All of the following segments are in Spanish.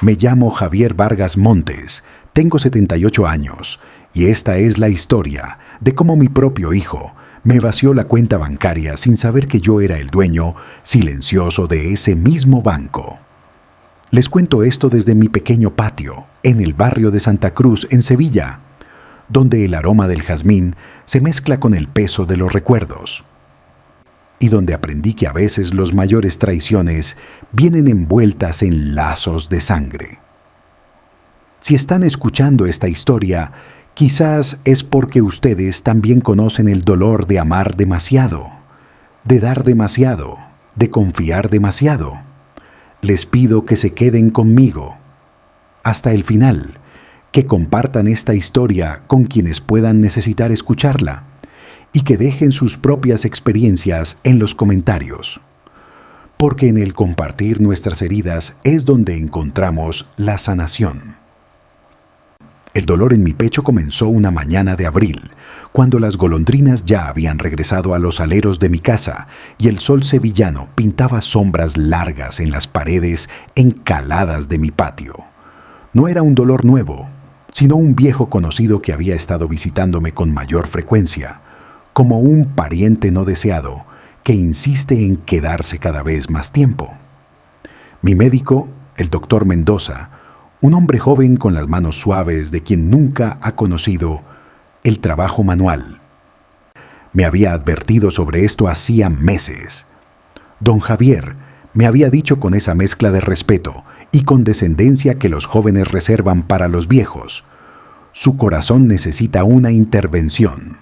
Me llamo Javier Vargas Montes, tengo 78 años y esta es la historia de cómo mi propio hijo me vació la cuenta bancaria sin saber que yo era el dueño silencioso de ese mismo banco. Les cuento esto desde mi pequeño patio, en el barrio de Santa Cruz, en Sevilla, donde el aroma del jazmín se mezcla con el peso de los recuerdos, y donde aprendí que a veces las mayores traiciones vienen envueltas en lazos de sangre. Si están escuchando esta historia, quizás es porque ustedes también conocen el dolor de amar demasiado, de dar demasiado, de confiar demasiado. Les pido que se queden conmigo hasta el final, que compartan esta historia con quienes puedan necesitar escucharla y que dejen sus propias experiencias en los comentarios. Porque en el compartir nuestras heridas es donde encontramos la sanación. El dolor en mi pecho comenzó una mañana de abril, cuando las golondrinas ya habían regresado a los aleros de mi casa y el sol sevillano pintaba sombras largas en las paredes encaladas de mi patio. No era un dolor nuevo, sino un viejo conocido que había estado visitándome con mayor frecuencia, como un pariente no deseado que insiste en quedarse cada vez más tiempo. Mi médico, el doctor Mendoza, un hombre joven con las manos suaves de quien nunca ha conocido el trabajo manual, me había advertido sobre esto hacía meses. Don Javier me había dicho con esa mezcla de respeto y condescendencia que los jóvenes reservan para los viejos: su corazón necesita una intervención.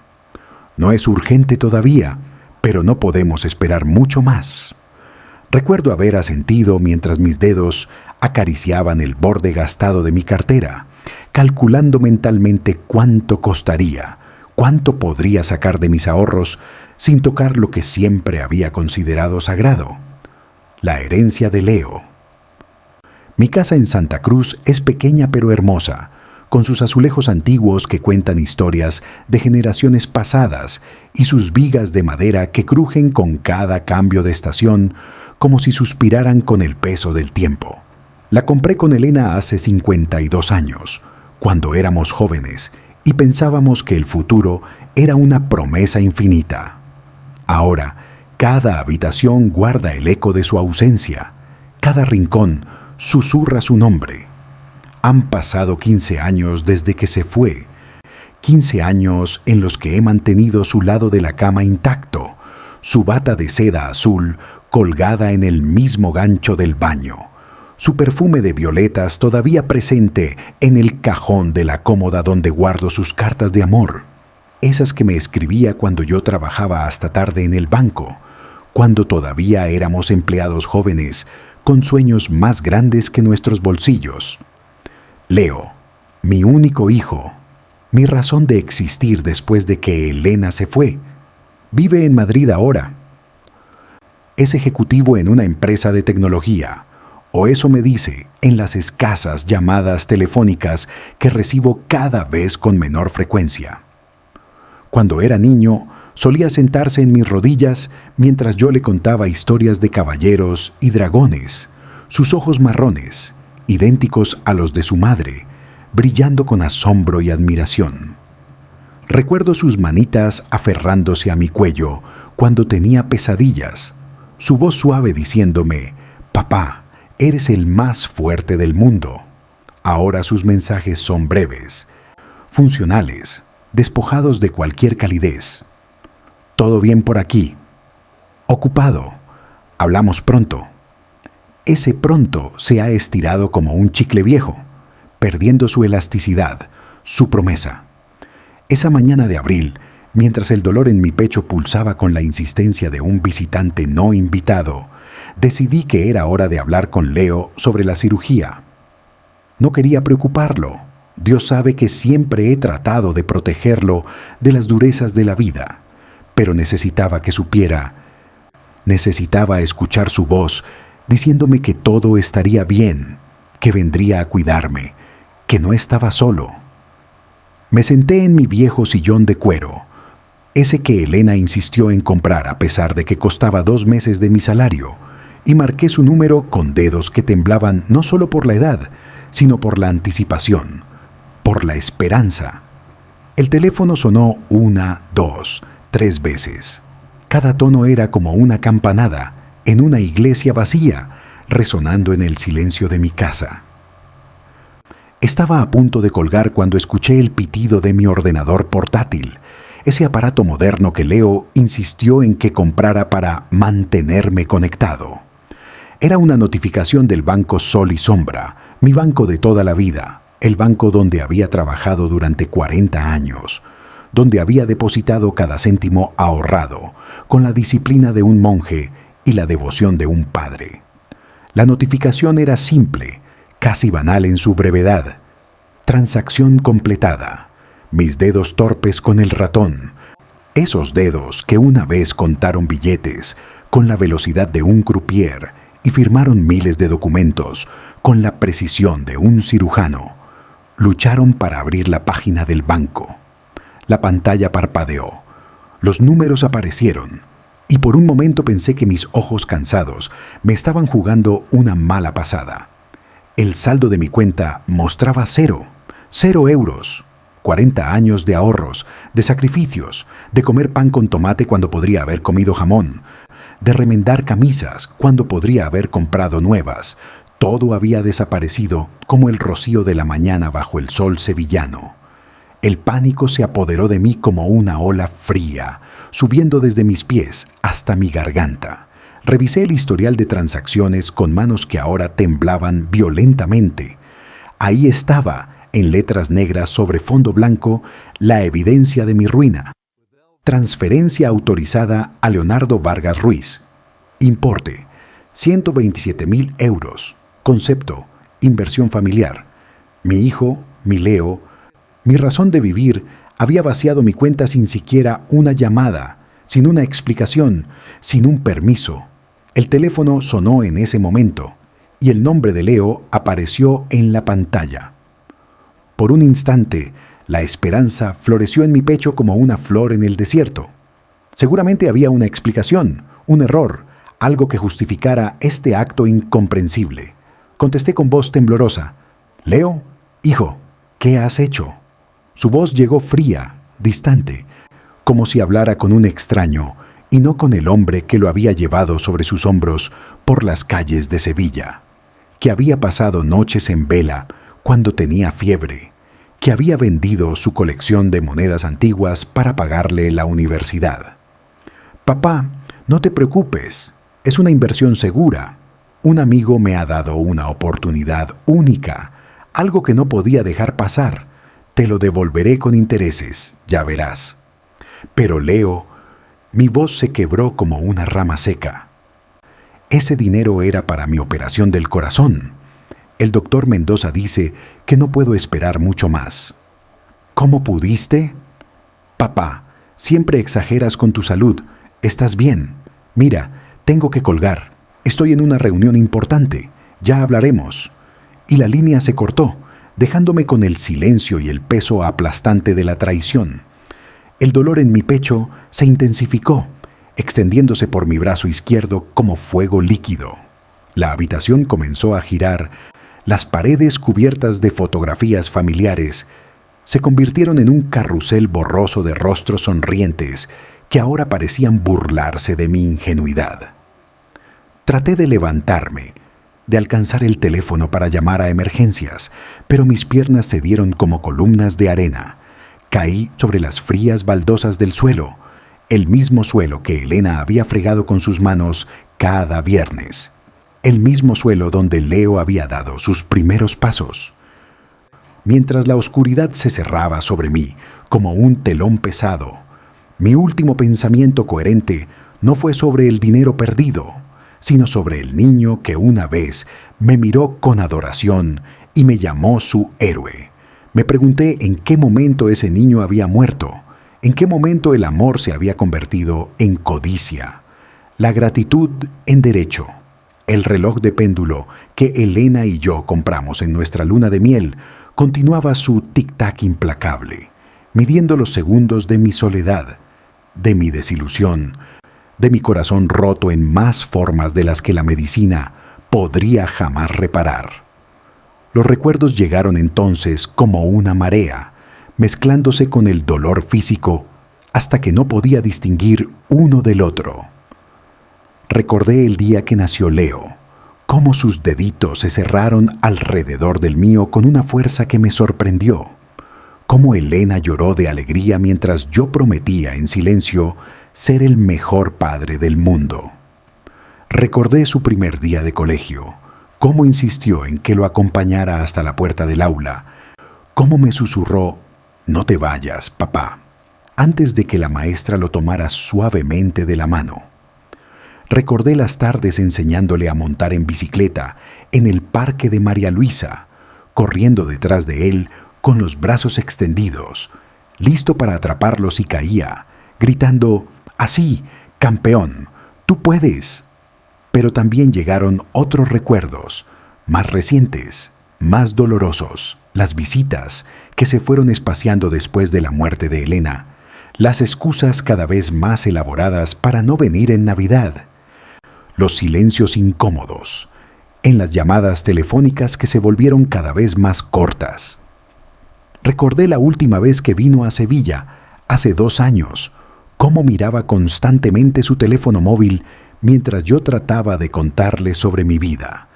No es urgente todavía, pero no podemos esperar mucho más. Recuerdo haber asentido mientras mis dedos acariciaban el borde gastado de mi cartera, calculando mentalmente cuánto costaría, cuánto podría sacar de mis ahorros sin tocar lo que siempre había considerado sagrado: la herencia de Leo. Mi casa en Santa Cruz es pequeña pero hermosa, con sus azulejos antiguos que cuentan historias de generaciones pasadas y sus vigas de madera que crujen con cada cambio de estación como si suspiraran con el peso del tiempo. La compré con Elena hace 52 años, cuando éramos jóvenes y pensábamos que el futuro era una promesa infinita. Ahora, cada habitación guarda el eco de su ausencia, cada rincón susurra su nombre. Han pasado 15 años desde que se fue, 15 años en los que he mantenido su lado de la cama intacto, su bata de seda azul colgada en el mismo gancho del baño, su perfume de violetas todavía presente en el cajón de la cómoda donde guardo sus cartas de amor, esas que me escribía cuando yo trabajaba hasta tarde en el banco, cuando todavía éramos empleados jóvenes con sueños más grandes que nuestros bolsillos. Leo, mi único hijo, mi razón de existir después de que Elena se fue, vive en Madrid ahora. Es ejecutivo en una empresa de tecnología, o eso me dice en las escasas llamadas telefónicas que recibo cada vez con menor frecuencia. Cuando era niño, solía sentarse en mis rodillas mientras yo le contaba historias de caballeros y dragones, sus ojos marrones, idénticos a los de su madre, brillando con asombro y admiración. Recuerdo sus manitas aferrándose a mi cuello cuando tenía pesadillas, su voz suave diciéndome: «Papá, eres el más fuerte del mundo». Ahora sus mensajes son breves, funcionales, despojados de cualquier calidez. «Todo bien por aquí. Ocupado. Hablamos pronto». Ese pronto se ha estirado como un chicle viejo, perdiendo su elasticidad, su promesa. Esa mañana de abril, mientras el dolor en mi pecho pulsaba con la insistencia de un visitante no invitado, decidí que era hora de hablar con Leo sobre la cirugía. No quería preocuparlo. Dios sabe que siempre he tratado de protegerlo de las durezas de la vida, pero necesitaba que supiera. Necesitaba escuchar su voz diciéndome que todo estaría bien, que vendría a cuidarme, que no estaba solo. Me senté en mi viejo sillón de cuero, ese que Elena insistió en comprar a pesar de que costaba 2 meses de mi salario, y marqué su número con dedos que temblaban no solo por la edad, sino por la anticipación, por la esperanza. El teléfono sonó 1, 2, 3 veces. Cada tono era como una campanada en una iglesia vacía, resonando en el silencio de mi casa. Estaba a punto de colgar cuando escuché el pitido de mi ordenador portátil, ese aparato moderno que Leo insistió en que comprara para mantenerme conectado. Era una notificación del banco Sol y Sombra, mi banco de toda la vida, el banco donde había trabajado durante 40 años, donde había depositado cada céntimo ahorrado, con la disciplina de un monje y la devoción de un padre. La notificación era simple, casi banal en su brevedad. Transacción completada. Mis dedos torpes con el ratón. Esos dedos que una vez contaron billetes con la velocidad de un croupier y firmaron miles de documentos con la precisión de un cirujano, lucharon para abrir la página del banco. La pantalla parpadeó. Los números aparecieron. Y por un momento pensé que mis ojos cansados me estaban jugando una mala pasada. El saldo de mi cuenta mostraba 0 euros. 40 años de ahorros, de sacrificios, de comer pan con tomate cuando podría haber comido jamón, de remendar camisas cuando podría haber comprado nuevas. Todo había desaparecido como el rocío de la mañana bajo el sol sevillano. El pánico se apoderó de mí como una ola fría, subiendo desde mis pies hasta mi garganta. Revisé el historial de transacciones con manos que ahora temblaban violentamente. Ahí estaba, en letras negras sobre fondo blanco, la evidencia de mi ruina. Transferencia autorizada a Leonardo Vargas Ruiz. Importe: 127.000 euros. Concepto: inversión familiar. Mi hijo, mi Leo, mi razón de vivir, había vaciado mi cuenta sin siquiera una llamada, sin una explicación, sin un permiso. El teléfono sonó en ese momento y el nombre de Leo apareció en la pantalla. Por un instante, la esperanza floreció en mi pecho como una flor en el desierto. Seguramente había una explicación, un error, algo que justificara este acto incomprensible. Contesté con voz temblorosa: «Leo, hijo, ¿qué has hecho?». Su voz llegó fría, distante, como si hablara con un extraño y no con el hombre que lo había llevado sobre sus hombros por las calles de Sevilla, que había pasado noches en vela cuando tenía fiebre, que había vendido su colección de monedas antiguas para pagarle la universidad. «Papá, no te preocupes, es una inversión segura. Un amigo me ha dado una oportunidad única, algo que no podía dejar pasar. Te lo devolveré con intereses, ya verás». Pero Leo, mi voz se quebró como una rama seca. Ese dinero era para mi operación del corazón. El doctor Mendoza dice que no puedo esperar mucho más. ¿Cómo pudiste? Papá, siempre exageras con tu salud. ¿Estás bien? Mira, tengo que colgar. Estoy en una reunión importante. Ya hablaremos. Y la línea se cortó, dejándome con el silencio y el peso aplastante de la traición. El dolor en mi pecho se intensificó, extendiéndose por mi brazo izquierdo como fuego líquido. La habitación comenzó a girar. Las paredes cubiertas de fotografías familiares se convirtieron en un carrusel borroso de rostros sonrientes que ahora parecían burlarse de mi ingenuidad. Traté de levantarme, de alcanzar el teléfono para llamar a emergencias, pero mis piernas cedieron como columnas de arena. Caí sobre las frías baldosas del suelo, el mismo suelo que Elena había fregado con sus manos cada viernes, el mismo suelo donde Leo había dado sus primeros pasos. Mientras la oscuridad se cerraba sobre mí como un telón pesado, mi último pensamiento coherente no fue sobre el dinero perdido, sino sobre el niño que una vez me miró con adoración y me llamó su héroe. Me pregunté en qué momento ese niño había muerto, en qué momento el amor se había convertido en codicia, la gratitud en derecho. El reloj de péndulo que Elena y yo compramos en nuestra luna de miel continuaba su tic-tac implacable, midiendo los segundos de mi soledad, de mi desilusión, de mi corazón roto en más formas de las que la medicina podría jamás reparar. Los recuerdos llegaron entonces como una marea, mezclándose con el dolor físico hasta que no podía distinguir uno del otro. Recordé el día que nació Leo, cómo sus deditos se cerraron alrededor del mío con una fuerza que me sorprendió, cómo Elena lloró de alegría mientras yo prometía en silencio ser el mejor padre del mundo. Recordé su primer día de colegio, cómo insistió en que lo acompañara hasta la puerta del aula, cómo me susurró: «No te vayas, papá», antes de que la maestra lo tomara suavemente de la mano. Recordé las tardes enseñándole a montar en bicicleta en el parque de María Luisa, corriendo detrás de él con los brazos extendidos, listo para atraparlo si caía, gritando: «Así, campeón, tú puedes». Pero también llegaron otros recuerdos, más recientes, más dolorosos, las visitas que se fueron espaciando después de la muerte de Elena, las excusas cada vez más elaboradas para no venir en Navidad, los silencios incómodos, en las llamadas telefónicas que se volvieron cada vez más cortas. Recordé la última vez que vino a Sevilla, hace 2 años, cómo miraba constantemente su teléfono móvil mientras yo trataba de contarle sobre mi vida,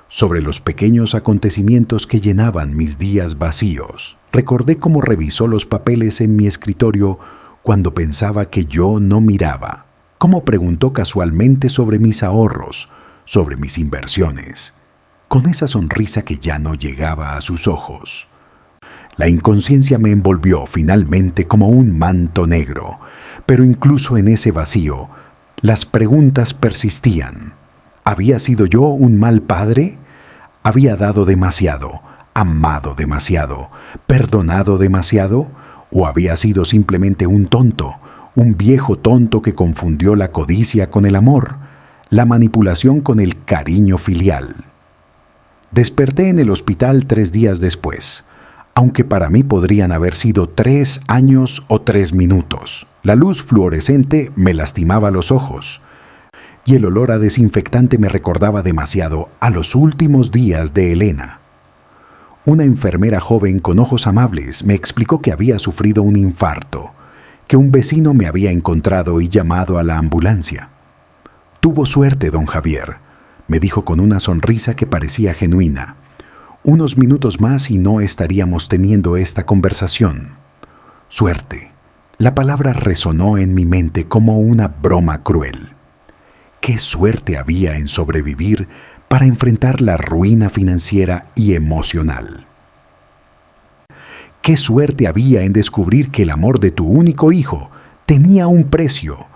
sobre los pequeños acontecimientos que llenaban mis días vacíos. Recordé cómo revisó los papeles en mi escritorio cuando pensaba que yo no miraba, cómo preguntó casualmente sobre mis ahorros, sobre mis inversiones, con esa sonrisa que ya no llegaba a sus ojos. La inconsciencia me envolvió finalmente como un manto negro, pero incluso en ese vacío, las preguntas persistían. ¿Había sido yo un mal padre? ¿Había dado demasiado, amado demasiado, perdonado demasiado? ¿O había sido simplemente un tonto, un viejo tonto que confundió la codicia con el amor, la manipulación con el cariño filial? Desperté en el hospital 3 días después, aunque para mí podrían haber sido 3 años o 3 minutos. La luz fluorescente me lastimaba los ojos, y el olor a desinfectante me recordaba demasiado a los últimos días de Elena. Una enfermera joven con ojos amables me explicó que había sufrido un infarto, que un vecino me había encontrado y llamado a la ambulancia. «Tuvo suerte, don Javier», me dijo con una sonrisa que parecía genuina. «Unos minutos más y no estaríamos teniendo esta conversación». Suerte. La palabra resonó en mi mente como una broma cruel. ¿Qué suerte había en sobrevivir para enfrentar la ruina financiera y emocional? ¿Qué suerte había en descubrir que el amor de tu único hijo tenía un precio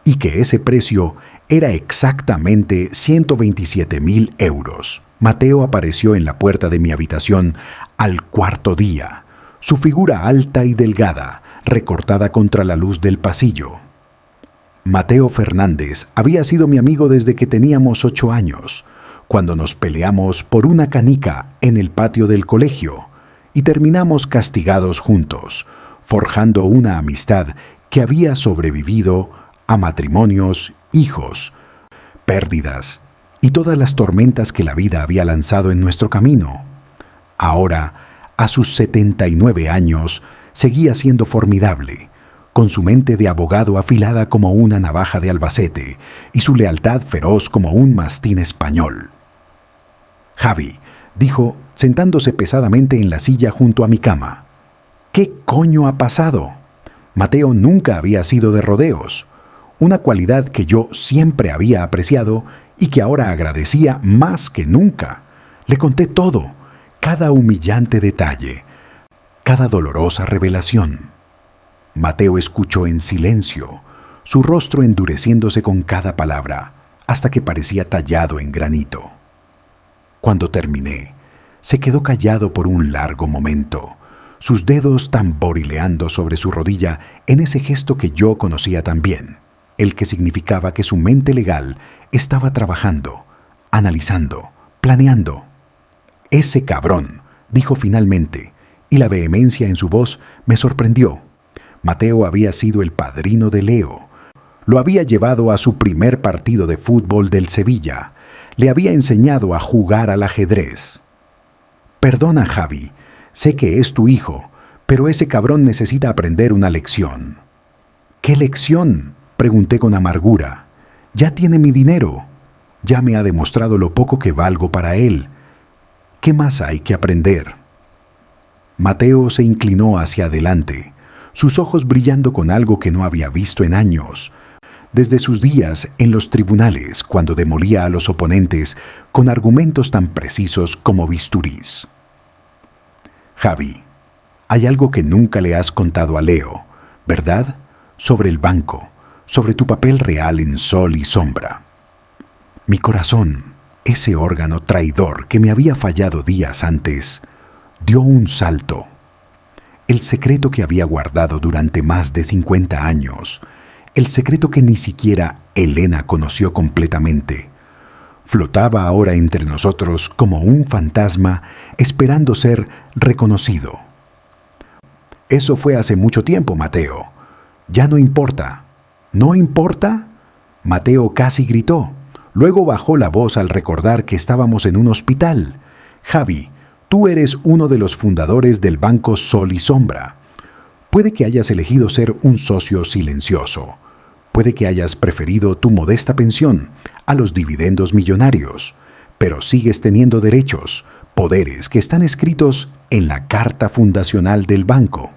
y que ese precio era exactamente 127.000 euros? Mateo apareció en la puerta de mi habitación al 4.º día, su figura alta y delgada, recortada contra la luz del pasillo. Mateo Fernández había sido mi amigo desde que teníamos 8 años, cuando nos peleamos por una canica en el patio del colegio y terminamos castigados juntos, forjando una amistad que había sobrevivido a matrimonios, hijos, pérdidas y todas las tormentas que la vida había lanzado en nuestro camino. Ahora, a sus 79 años, seguía siendo formidable, con su mente de abogado afilada como una navaja de Albacete y su lealtad feroz como un mastín español. «Javi», dijo, sentándose pesadamente en la silla junto a mi cama. «¿Qué coño ha pasado?» Mateo nunca había sido de rodeos, una cualidad que yo siempre había apreciado y que ahora agradecía más que nunca. Le conté todo, cada humillante detalle, cada dolorosa revelación. Mateo escuchó en silencio, su rostro endureciéndose con cada palabra, hasta que parecía tallado en granito. Cuando terminé, se quedó callado por un largo momento, sus dedos tamborileando sobre su rodilla en ese gesto que yo conocía tan bien, el que significaba que su mente legal estaba trabajando, analizando, planeando. «Ese cabrón», dijo finalmente, y la vehemencia en su voz me sorprendió. Mateo había sido el padrino de Leo. Lo había llevado a su primer partido de fútbol del Sevilla. Le había enseñado a jugar al ajedrez. Perdona, Javi. Sé que es tu hijo, pero ese cabrón necesita aprender una lección. ¿Qué lección?, pregunté con amargura. Ya tiene mi dinero. Ya me ha demostrado lo poco que valgo para él. ¿Qué más hay que aprender? Mateo se inclinó hacia adelante, sus ojos brillando con algo que no había visto en años, desde sus días en los tribunales cuando demolía a los oponentes con argumentos tan precisos como bisturís. Javi, hay algo que nunca le has contado a Leo, ¿verdad? Sobre el banco, sobre tu papel real en Sol y Sombra. Mi corazón, ese órgano traidor que me había fallado días antes, dio un salto. El secreto que había guardado durante más de 50 años, el secreto que ni siquiera Elena conoció completamente, flotaba ahora entre nosotros como un fantasma esperando ser reconocido. Eso fue hace mucho tiempo, Mateo. Ya no importa. ¿No importa? Mateo casi gritó. Luego bajó la voz al recordar que estábamos en un hospital. Javi, tú eres uno de los fundadores del Banco Sol y Sombra. Puede que hayas elegido ser un socio silencioso. Puede que hayas preferido tu modesta pensión a los dividendos millonarios, pero sigues teniendo derechos, poderes que están escritos en la carta fundacional del banco.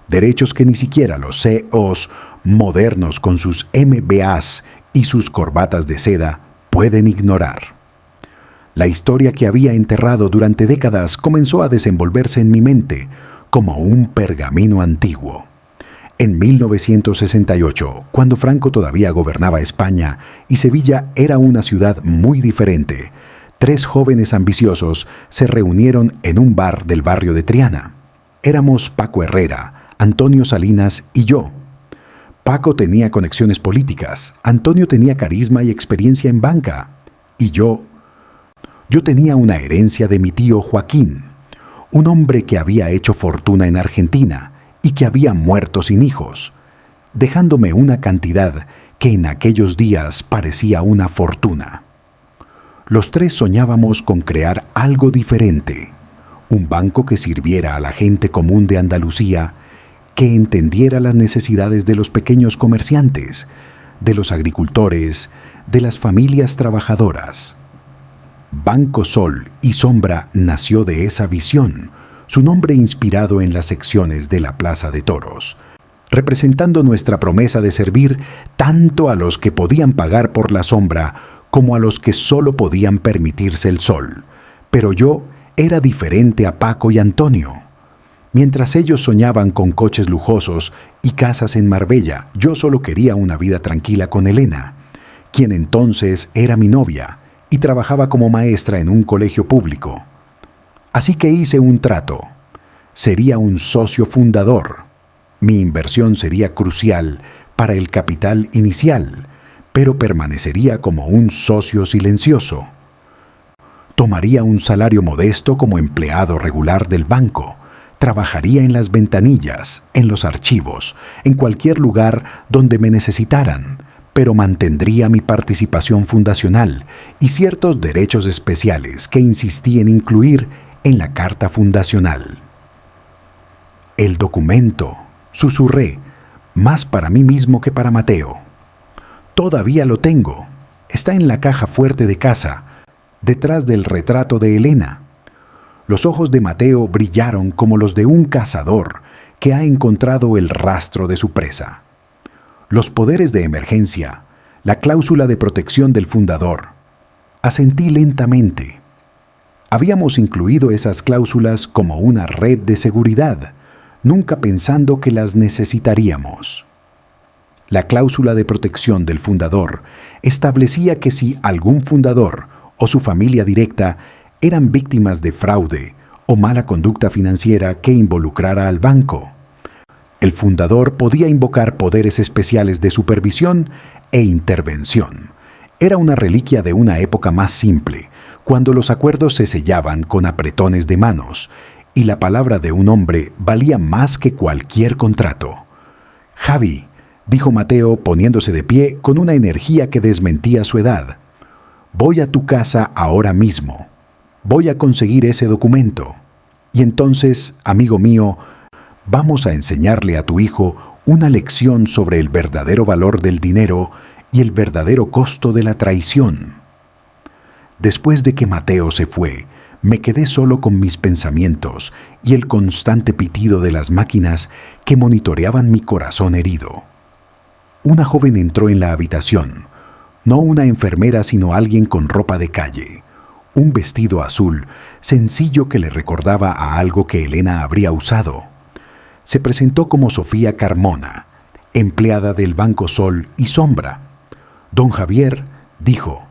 Derechos que ni siquiera los CEOs modernos con sus MBAs y sus corbatas de seda pueden ignorar. La historia que había enterrado durante décadas comenzó a desenvolverse en mi mente como un pergamino antiguo. En 1968, cuando Franco todavía gobernaba España y Sevilla era una ciudad muy diferente, 3 jóvenes ambiciosos se reunieron en un bar del barrio de Triana. Éramos Paco Herrera, Antonio Salinas y yo. Paco tenía conexiones políticas, Antonio tenía carisma y experiencia en banca, y yo tenía una herencia de mi tío Joaquín, un hombre que había hecho fortuna en Argentina y que había muerto sin hijos, dejándome una cantidad que en aquellos días parecía una fortuna. Los 3 soñábamos con crear algo diferente, un banco que sirviera a la gente común de Andalucía, que entendiera las necesidades de los pequeños comerciantes, de los agricultores, de las familias trabajadoras. Banco Sol y Sombra nació de esa visión, su nombre inspirado en las secciones de la Plaza de Toros, representando nuestra promesa de servir tanto a los que podían pagar por la sombra como a los que solo podían permitirse el sol. Pero yo era diferente a Paco y Antonio. Mientras ellos soñaban con coches lujosos y casas en Marbella, yo solo quería una vida tranquila con Elena, quien entonces era mi novia y trabajaba como maestra en un colegio público. Así que hice un trato. Sería un socio fundador. Mi inversión sería crucial para el capital inicial, pero permanecería como un socio silencioso. Tomaría un salario modesto como empleado regular del banco. Trabajaría en las ventanillas, en los archivos, en cualquier lugar donde me necesitaran, pero mantendría mi participación fundacional y ciertos derechos especiales que insistí en incluir en la carta fundacional. El documento, susurré, más para mí mismo que para Mateo. Todavía lo tengo. Está en la caja fuerte de casa, detrás del retrato de Elena. Los ojos de Mateo brillaron como los de un cazador que ha encontrado el rastro de su presa. Los poderes de emergencia, la cláusula de protección del fundador. Asentí lentamente. Habíamos incluido esas cláusulas como una red de seguridad, nunca pensando que las necesitaríamos. La cláusula de protección del fundador establecía que si algún fundador o su familia directa eran víctimas de fraude o mala conducta financiera que involucrara al banco, el fundador podía invocar poderes especiales de supervisión e intervención. Era una reliquia de una época más simple, cuando los acuerdos se sellaban con apretones de manos y la palabra de un hombre valía más que cualquier contrato. «Javi», dijo Mateo poniéndose de pie con una energía que desmentía su edad, «voy a tu casa ahora mismo». Voy a conseguir ese documento. Y entonces, amigo mío, vamos a enseñarle a tu hijo una lección sobre el verdadero valor del dinero y el verdadero costo de la traición. Después de que Mateo se fue, me quedé solo con mis pensamientos y el constante pitido de las máquinas que monitoreaban mi corazón herido. Una joven entró en la habitación, no una enfermera sino alguien con ropa de calle, un vestido azul, sencillo que le recordaba a algo que Elena habría usado. Se presentó como Sofía Carmona, empleada del Banco Sol y Sombra. Don Javier dijo,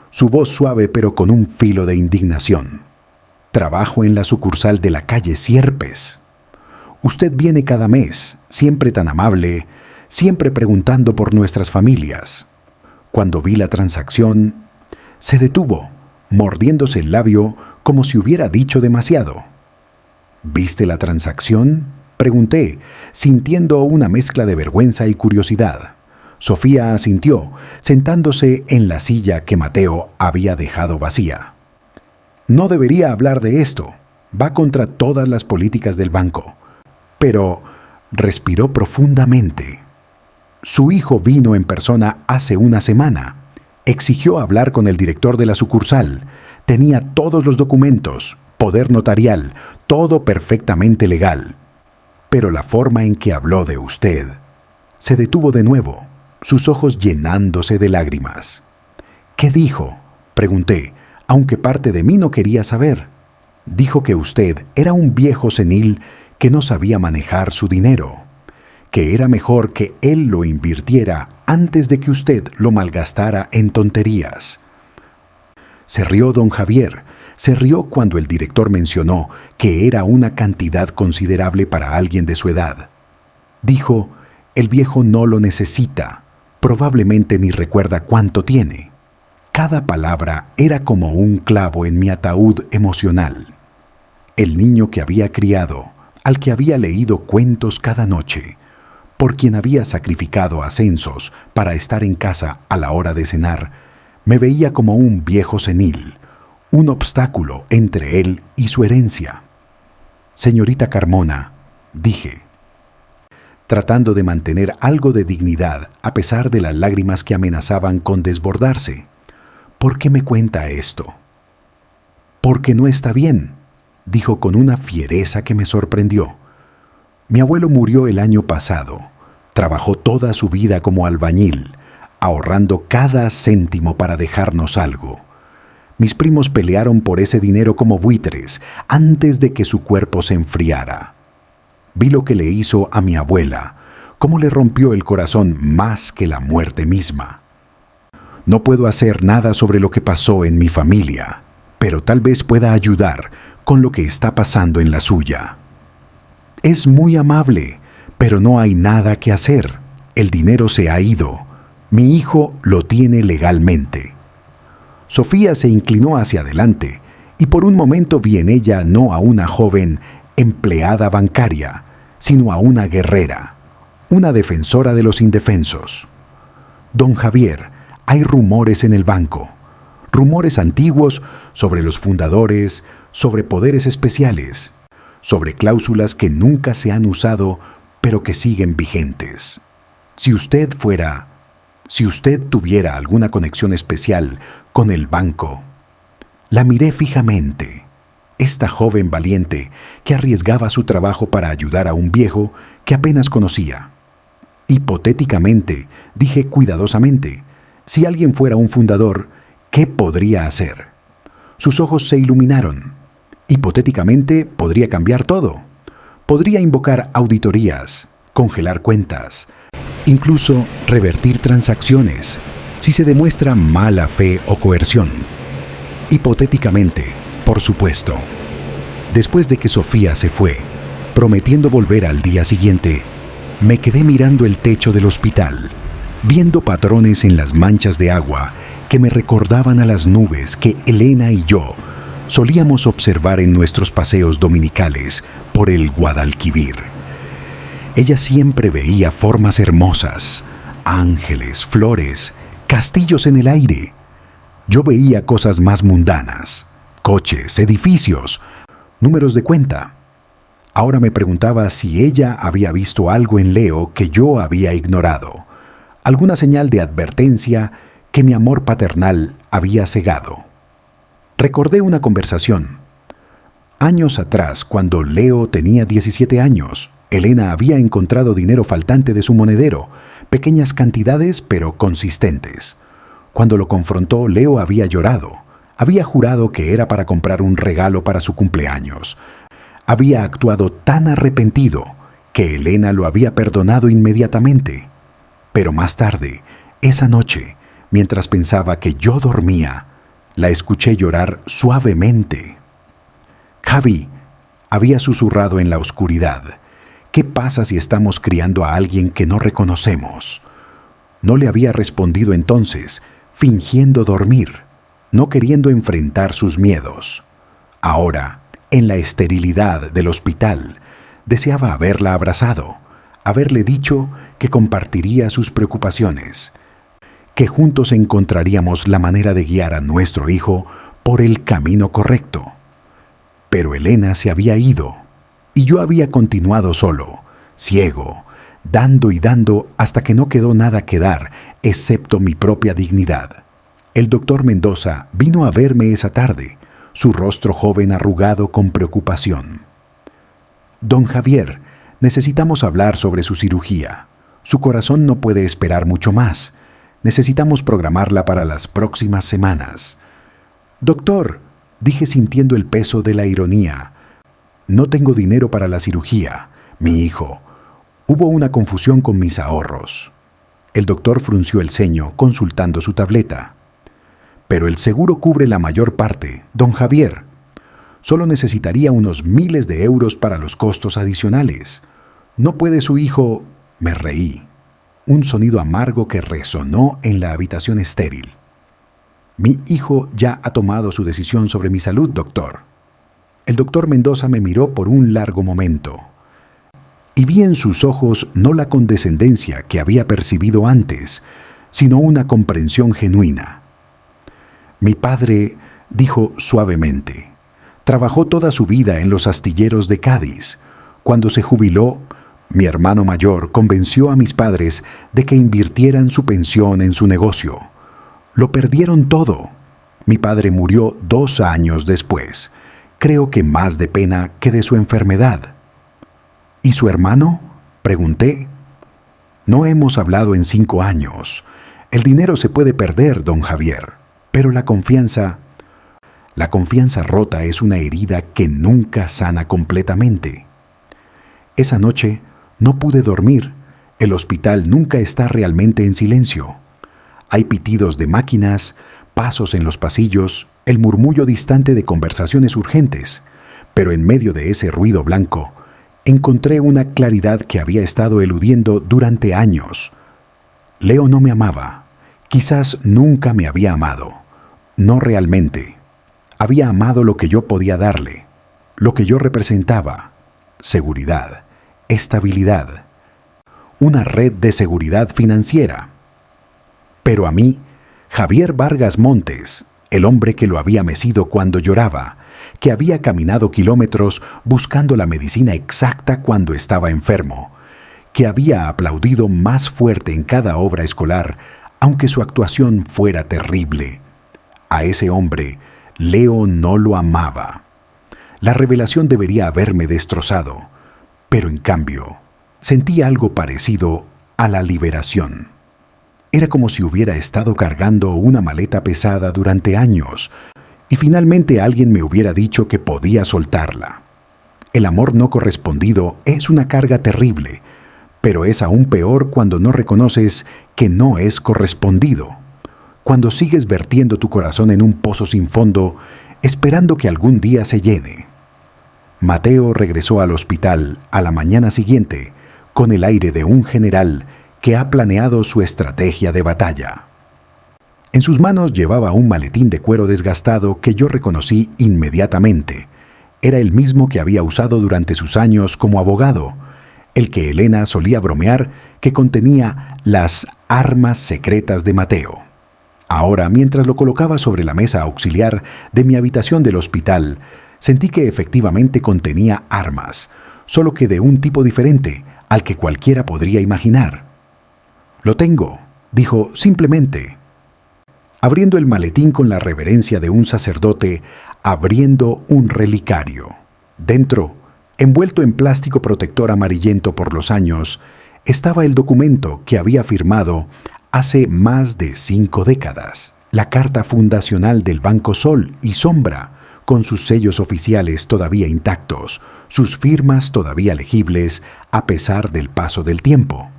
su voz suave pero con un filo de indignación. Trabajo en la sucursal de la calle Sierpes. Usted viene cada mes, siempre tan amable, siempre preguntando por nuestras familias. Cuando vi la transacción, se detuvo, mordiéndose el labio como si hubiera dicho demasiado. ¿Viste la transacción?, pregunté, sintiendo una mezcla de vergüenza y curiosidad. Sofía asintió, sentándose en la silla que Mateo había dejado vacía. No debería hablar de esto. Va contra todas las políticas del banco. Pero respiró profundamente. Su hijo vino en persona hace una semana. Exigió hablar con el director de la sucursal. Tenía todos los documentos, poder notarial, todo perfectamente legal. Pero la forma en que habló de usted... Se detuvo de nuevo, sus ojos llenándose de lágrimas. ¿Qué dijo?, pregunté, aunque parte de mí no quería saber. Dijo que usted era un viejo senil que no sabía manejar su dinero, que era mejor que él lo invirtiera antes de que usted lo malgastara en tonterías. Se rió don Javier, se rió cuando el director mencionó que era una cantidad considerable para alguien de su edad. Dijo, el viejo no lo necesita, probablemente ni recuerda cuánto tiene. Cada palabra era como un clavo en mi ataúd emocional. El niño que había criado, al que había leído cuentos cada noche, por quien había sacrificado ascensos para estar en casa a la hora de cenar, me veía como un viejo senil, un obstáculo entre él y su herencia. Señorita Carmona, dije, tratando de mantener algo de dignidad a pesar de las lágrimas que amenazaban con desbordarse. ¿Por qué me cuenta esto? Porque no está bien, dijo con una fiereza que me sorprendió. Mi abuelo murió el año pasado. Trabajó toda su vida como albañil, ahorrando cada céntimo para dejarnos algo. Mis primos pelearon por ese dinero como buitres antes de que su cuerpo se enfriara. Vi lo que le hizo a mi abuela, cómo le rompió el corazón más que la muerte misma. No puedo hacer nada sobre lo que pasó en mi familia, pero tal vez pueda ayudar con lo que está pasando en la suya. Es muy amable, pero no hay nada que hacer. El dinero se ha ido. Mi hijo lo tiene legalmente. Sofía se inclinó hacia adelante y por un momento vi en ella no a una joven empleada bancaria, sino a una guerrera, una defensora de los indefensos. Don Javier, hay rumores en el banco, rumores antiguos sobre los fundadores, sobre poderes especiales, sobre cláusulas que nunca se han usado, pero que siguen vigentes. Si usted tuviera alguna conexión especial con el banco. La miré fijamente. Esta joven valiente que arriesgaba su trabajo para ayudar a un viejo que apenas conocía. Hipotéticamente, dije cuidadosamente, si alguien fuera un fundador, ¿qué podría hacer? Sus ojos se iluminaron. Hipotéticamente, podría cambiar todo. Podría invocar auditorías, congelar cuentas, incluso revertir transacciones, si se demuestra mala fe o coerción. Hipotéticamente, por supuesto. Después de que Sofía se fue, prometiendo volver al día siguiente, me quedé mirando el techo del hospital, viendo patrones en las manchas de agua que me recordaban a las nubes que Elena y yo solíamos observar en nuestros paseos dominicales por el Guadalquivir. Ella siempre veía formas hermosas, ángeles, flores, castillos en el aire. Yo veía cosas más mundanas, coches, edificios, números de cuenta. Ahora me preguntaba si ella había visto algo en Leo que yo había ignorado, alguna señal de advertencia que mi amor paternal había cegado. Recordé una conversación. Años atrás, cuando Leo tenía 17 años, Elena había encontrado dinero faltante de su monedero, pequeñas cantidades pero consistentes. Cuando lo confrontó, Leo había llorado. Había jurado que era para comprar un regalo para su cumpleaños. Había actuado tan arrepentido que Elena lo había perdonado inmediatamente. Pero más tarde, esa noche, mientras pensaba que yo dormía, la escuché llorar suavemente. «Javi», había susurrado en la oscuridad, «¿qué pasa si estamos criando a alguien que no reconocemos?» No le había respondido entonces, fingiendo dormir, no queriendo enfrentar sus miedos. Ahora, en la esterilidad del hospital, deseaba haberla abrazado, haberle dicho que compartiría sus preocupaciones, que juntos encontraríamos la manera de guiar a nuestro hijo por el camino correcto. Pero Elena se había ido, y yo había continuado solo, ciego, dando y dando hasta que no quedó nada que dar, excepto mi propia dignidad. El doctor Mendoza vino a verme esa tarde, su rostro joven arrugado con preocupación. «Don Javier, necesitamos hablar sobre su cirugía. Su corazón no puede esperar mucho más. Necesitamos programarla para las próximas semanas». «Doctor», dije sintiendo el peso de la ironía, «no tengo dinero para la cirugía, mi hijo. Hubo una confusión con mis ahorros». El doctor frunció el ceño consultando su tableta. «Pero el seguro cubre la mayor parte, don Javier. Solo necesitaría unos miles de euros para los costos adicionales. ¿No puede su hijo...?» Me reí. Un sonido amargo que resonó en la habitación estéril. «Mi hijo ya ha tomado su decisión sobre mi salud, doctor». El doctor Mendoza me miró por un largo momento, y vi en sus ojos no la condescendencia que había percibido antes, sino una comprensión genuina. «Mi padre», dijo suavemente, «trabajó toda su vida en los astilleros de Cádiz. Cuando se jubiló, mi hermano mayor convenció a mis padres de que invirtieran su pensión en su negocio. Lo perdieron todo. Mi padre murió 2 años después, creo que más de pena que de su enfermedad». «¿Y su hermano?», pregunté. «No hemos hablado en 5 años. El dinero se puede perder, don Javier, pero la confianza rota es una herida que nunca sana completamente». Esa noche no pude dormir. El hospital nunca está realmente en silencio. Hay pitidos de máquinas, pasos en los pasillos, el murmullo distante de conversaciones urgentes, pero en medio de ese ruido blanco, encontré una claridad que había estado eludiendo durante años. Leo no me amaba. Quizás nunca me había amado. No realmente. Había amado lo que yo podía darle, lo que yo representaba: seguridad, estabilidad, una red de seguridad financiera. Pero a mí, Javier Vargas Montes, el hombre que lo había mecido cuando lloraba, que había caminado kilómetros buscando la medicina exacta cuando estaba enfermo, que había aplaudido más fuerte en cada obra escolar, aunque su actuación fuera terrible. A ese hombre, Leo no lo amaba. La revelación debería haberme destrozado, pero en cambio, sentí algo parecido a la liberación. Era como si hubiera estado cargando una maleta pesada durante años, y finalmente alguien me hubiera dicho que podía soltarla. El amor no correspondido es una carga terrible, pero es aún peor cuando no reconoces que no es correspondido, cuando sigues vertiendo tu corazón en un pozo sin fondo, esperando que algún día se llene. Mateo regresó al hospital a la mañana siguiente con el aire de un general que ha planeado su estrategia de batalla. En sus manos llevaba un maletín de cuero desgastado que yo reconocí inmediatamente. Era el mismo que había usado durante sus años como abogado, el que Elena solía bromear que contenía las armas secretas de Mateo. Ahora, mientras lo colocaba sobre la mesa auxiliar de mi habitación del hospital, sentí que efectivamente contenía armas, solo que de un tipo diferente al que cualquiera podría imaginar. «Lo tengo», dijo simplemente, abriendo el maletín con la reverencia de un sacerdote abriendo un relicario. Dentro, envuelto en plástico protector amarillento por los años, estaba el documento que había firmado hace más de 5 décadas, la carta fundacional del Banco Sol y Sombra, con sus sellos oficiales todavía intactos, sus firmas todavía legibles a pesar del paso del tiempo.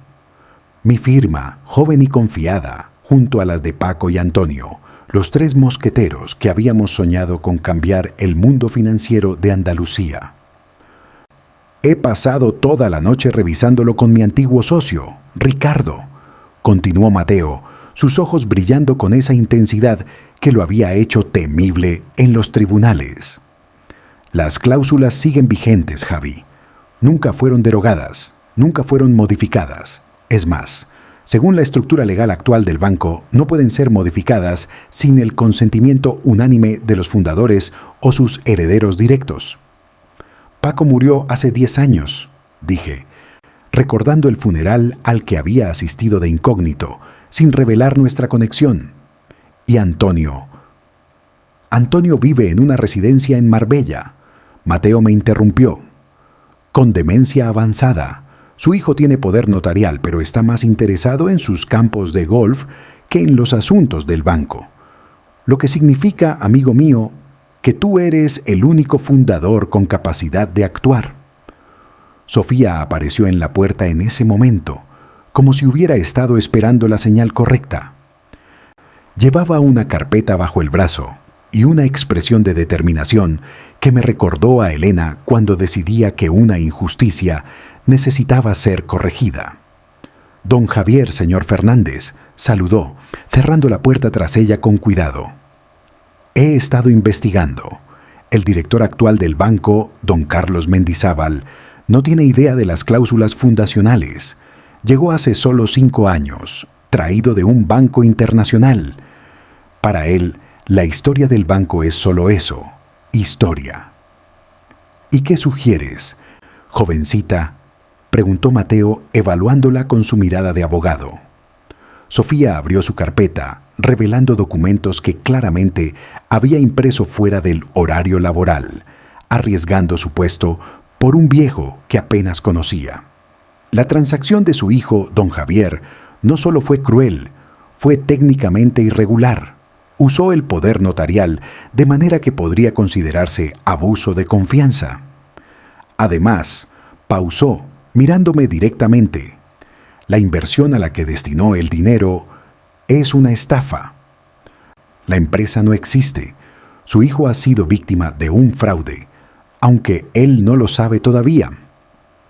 Mi firma, joven y confiada, junto a las de Paco y Antonio, los 3 mosqueteros que habíamos soñado con cambiar el mundo financiero de Andalucía. «He pasado toda la noche revisándolo con mi antiguo socio, Ricardo», continuó Mateo, sus ojos brillando con esa intensidad que lo había hecho temible en los tribunales. «Las cláusulas siguen vigentes, Javi. Nunca fueron derogadas, nunca fueron modificadas. Es más, según la estructura legal actual del banco, no pueden ser modificadas sin el consentimiento unánime de los fundadores o sus herederos directos». «Paco murió hace 10 años», dije, recordando el funeral al que había asistido de incógnito, sin revelar nuestra conexión. «Y Antonio vive en una residencia en Marbella». Mateo me interrumpió. «Con demencia avanzada. Su hijo tiene poder notarial, pero está más interesado en sus campos de golf que en los asuntos del banco. Lo que significa, amigo mío, que tú eres el único fundador con capacidad de actuar». Sofía apareció en la puerta en ese momento, como si hubiera estado esperando la señal correcta. Llevaba una carpeta bajo el brazo y una expresión de determinación que me recordó a Elena cuando decidía que una injusticia necesitaba ser corregida. «Don Javier, señor Fernández», saludó, cerrando la puerta tras ella con cuidado. «He estado investigando. El director actual del banco, don Carlos Mendizábal, no tiene idea de las cláusulas fundacionales. Llegó hace solo 5 años, traído de un banco internacional. Para él, la historia del banco es solo eso, historia». «¿Y qué sugieres, jovencita?», preguntó Mateo, evaluándola con su mirada de abogado. Sofía abrió su carpeta, revelando documentos que claramente había impreso fuera del horario laboral, arriesgando su puesto por un viejo que apenas conocía. La transacción de su hijo, don Javier, no solo fue cruel, fue técnicamente irregular. Usó el poder notarial de manera que podría considerarse abuso de confianza. Además, pausó, mirándome directamente. «La inversión a la que destinó el dinero es una estafa. La empresa no existe. Su hijo ha sido víctima de un fraude, aunque él no lo sabe todavía.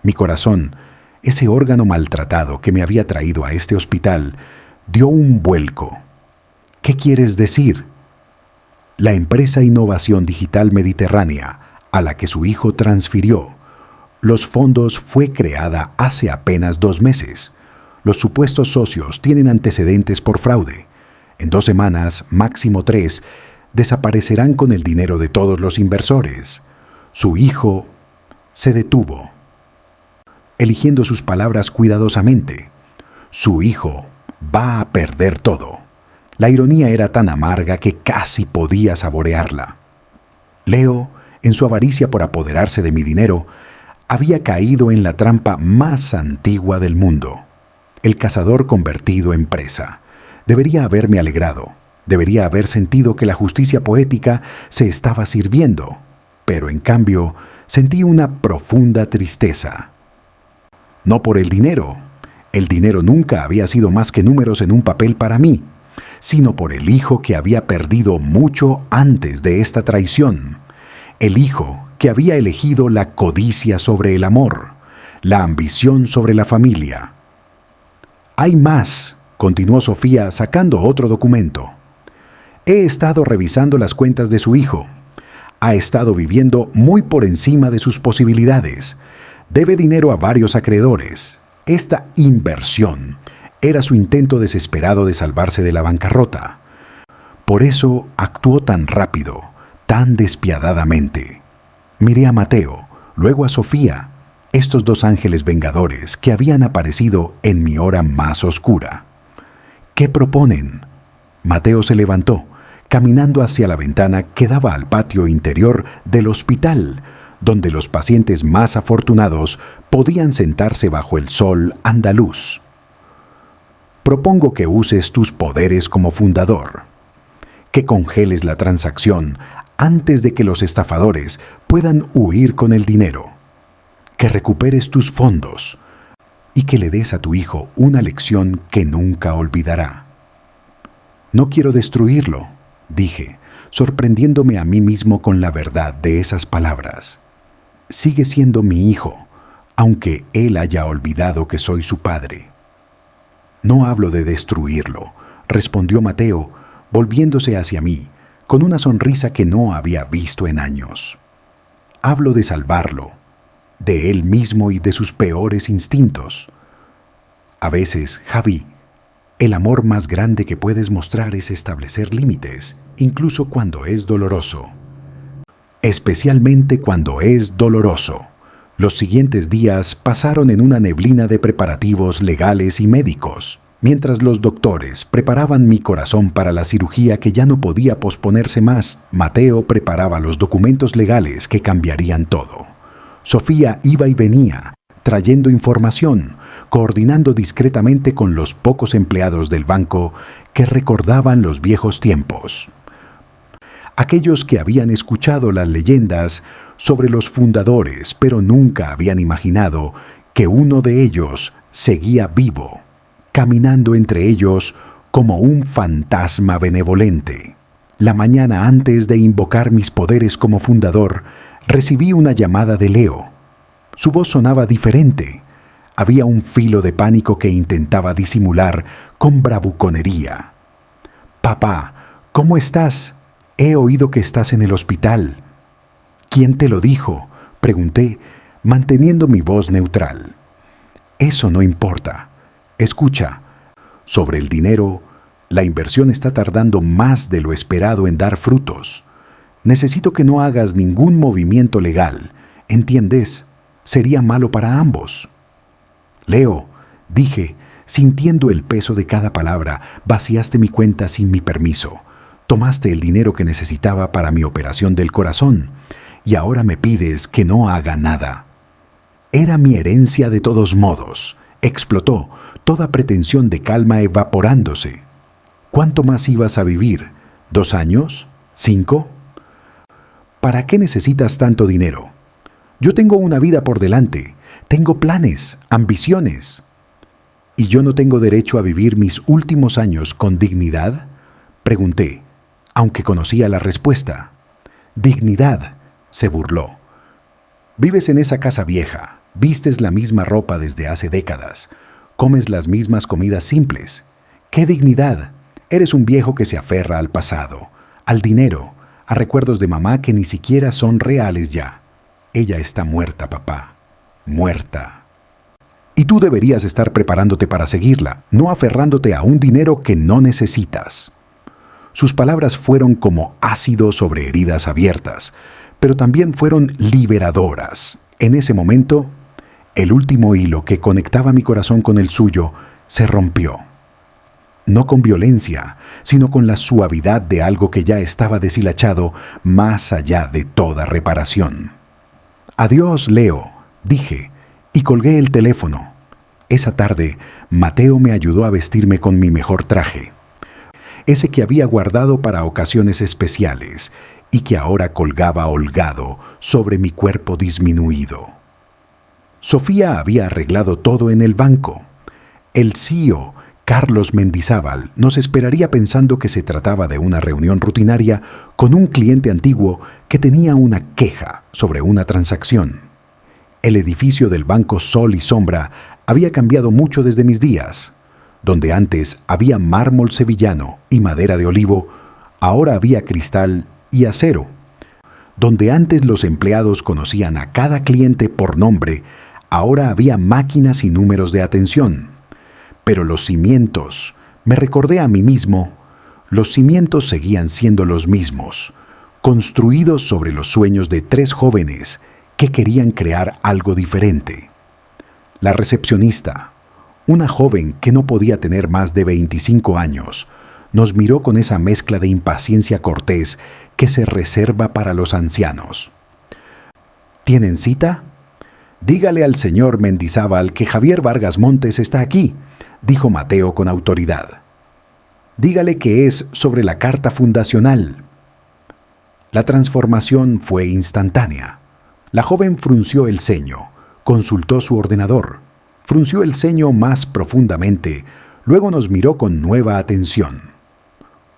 Mi corazón, ese órgano maltratado que me había traído a este hospital, dio un vuelco. ¿Qué quieres decir?». «La empresa Innovación Digital Mediterránea, a la que su hijo transfirió los fondos, fue creada hace apenas 2 meses. Los supuestos socios tienen antecedentes por fraude. En 2 semanas, máximo 3, desaparecerán con el dinero de todos los inversores. Su hijo…» Se detuvo, eligiendo sus palabras cuidadosamente. «Su hijo va a perder todo». La ironía era tan amarga que casi podía saborearla. Leo, en su avaricia por apoderarse de mi dinero, había caído en la trampa más antigua del mundo. El cazador convertido en presa. Debería haberme alegrado. Debería haber sentido que la justicia poética se estaba sirviendo. Pero en cambio, sentí una profunda tristeza. No por el dinero. El dinero nunca había sido más que números en un papel para mí, sino por el hijo que había perdido mucho antes de esta traición. El hijo que había elegido la codicia sobre el amor, la ambición sobre la familia. «Hay más», continuó Sofía sacando otro documento. «He estado revisando las cuentas de su hijo. Ha estado viviendo muy por encima de sus posibilidades. Debe dinero a varios acreedores. Esta inversión era su intento desesperado de salvarse de la bancarrota. Por eso actuó tan rápido, tan despiadadamente. Miré a Mateo, luego a Sofía, estos dos ángeles vengadores que habían aparecido en mi hora más oscura. ¿Qué proponen? Mateo se levantó, caminando hacia la ventana que daba al patio interior del hospital, donde los pacientes más afortunados podían sentarse bajo el sol andaluz. Propongo que uses tus poderes como fundador, que congeles la transacción antes de que los estafadores puedan huir con el dinero, que recuperes tus fondos y que le des a tu hijo una lección que nunca olvidará. No quiero destruirlo, dije, sorprendiéndome a mí mismo con la verdad de esas palabras. Sigue siendo mi hijo, aunque él haya olvidado que soy su padre. No hablo de destruirlo, respondió Mateo, volviéndose hacia mí, con una sonrisa que no había visto en años. Hablo de salvarlo, de él mismo y de sus peores instintos. A veces, Javi, el amor más grande que puedes mostrar es establecer límites, incluso cuando es doloroso. Especialmente cuando es doloroso. Los siguientes días pasaron en una neblina de preparativos legales y médicos, mientras los doctores preparaban mi corazón para la cirugía que ya no podía posponerse más. Mateo preparaba los documentos legales que cambiarían todo. Sofía iba y venía, trayendo información, coordinando discretamente con los pocos empleados del banco que recordaban los viejos tiempos. Aquellos que habían escuchado las leyendas sobre los fundadores, pero nunca habían imaginado que uno de ellos seguía vivo, caminando entre ellos como un fantasma benevolente. La mañana antes de invocar mis poderes como fundador, recibí una llamada de Leo. Su voz sonaba diferente. Había un filo de pánico que intentaba disimular con bravuconería. «Papá, ¿cómo estás? He oído que estás en el hospital». «¿Quién te lo dijo?», pregunté, manteniendo mi voz neutral. «Eso no importa. Escucha, sobre el dinero, la inversión está tardando más de lo esperado en dar frutos. Necesito que no hagas ningún movimiento legal, ¿entiendes? Sería malo para ambos». «Leo», dije, sintiendo el peso de cada palabra, «vaciaste mi cuenta sin mi permiso. Tomaste el dinero que necesitaba para mi operación del corazón y ahora me pides que no haga nada». Era mi herencia de todos modos. Explotó, toda pretensión de calma evaporándose. ¿Cuánto más ibas a vivir? ¿2 años? ¿5? ¿Para qué necesitas tanto dinero? Yo tengo una vida por delante. Tengo planes, ambiciones. ¿Y yo no tengo derecho a vivir mis últimos años con dignidad?, pregunté, aunque conocía la respuesta. «Dignidad», se burló. «Vives en esa casa vieja, vistes la misma ropa desde hace décadas, comes las mismas comidas simples. ¿Qué dignidad? Eres un viejo que se aferra al pasado, al dinero, a recuerdos de mamá que ni siquiera son reales ya. Ella está muerta, papá. Muerta. Y tú deberías estar preparándote para seguirla, no aferrándote a un dinero que no necesitas». Sus palabras fueron como ácido sobre heridas abiertas, pero también fueron liberadoras. En ese momento, el último hilo que conectaba mi corazón con el suyo se rompió. No con violencia, sino con la suavidad de algo que ya estaba deshilachado más allá de toda reparación. «Adiós, Leo», dije, y colgué el teléfono. Esa tarde, Mateo me ayudó a vestirme con mi mejor traje, ese que había guardado para ocasiones especiales y que ahora colgaba holgado sobre mi cuerpo disminuido. Sofía había arreglado todo en el banco. El CEO, Carlos Mendizábal, nos esperaría pensando que se trataba de una reunión rutinaria con un cliente antiguo que tenía una queja sobre una transacción. El edificio del Banco Sol y Sombra había cambiado mucho desde mis días. Donde antes había mármol sevillano y madera de olivo, ahora había cristal y acero. Donde antes los empleados conocían a cada cliente por nombre, ahora había máquinas y números de atención. Pero los cimientos, me recordé a mí mismo, Los cimientos seguían siendo los mismos, construidos sobre los sueños de 3 jóvenes que querían crear algo diferente. La recepcionista, una joven que no podía tener más de 25 años, nos miró con esa mezcla de impaciencia cortés que se reserva para los ancianos. ¿Tienen cita? Dígale al señor Mendizábal que Javier Vargas Montes está aquí, dijo Mateo con autoridad. Dígale que es sobre la carta fundacional. La transformación fue instantánea. La joven frunció el ceño, consultó su ordenador, frunció el ceño más profundamente, luego nos miró con nueva atención.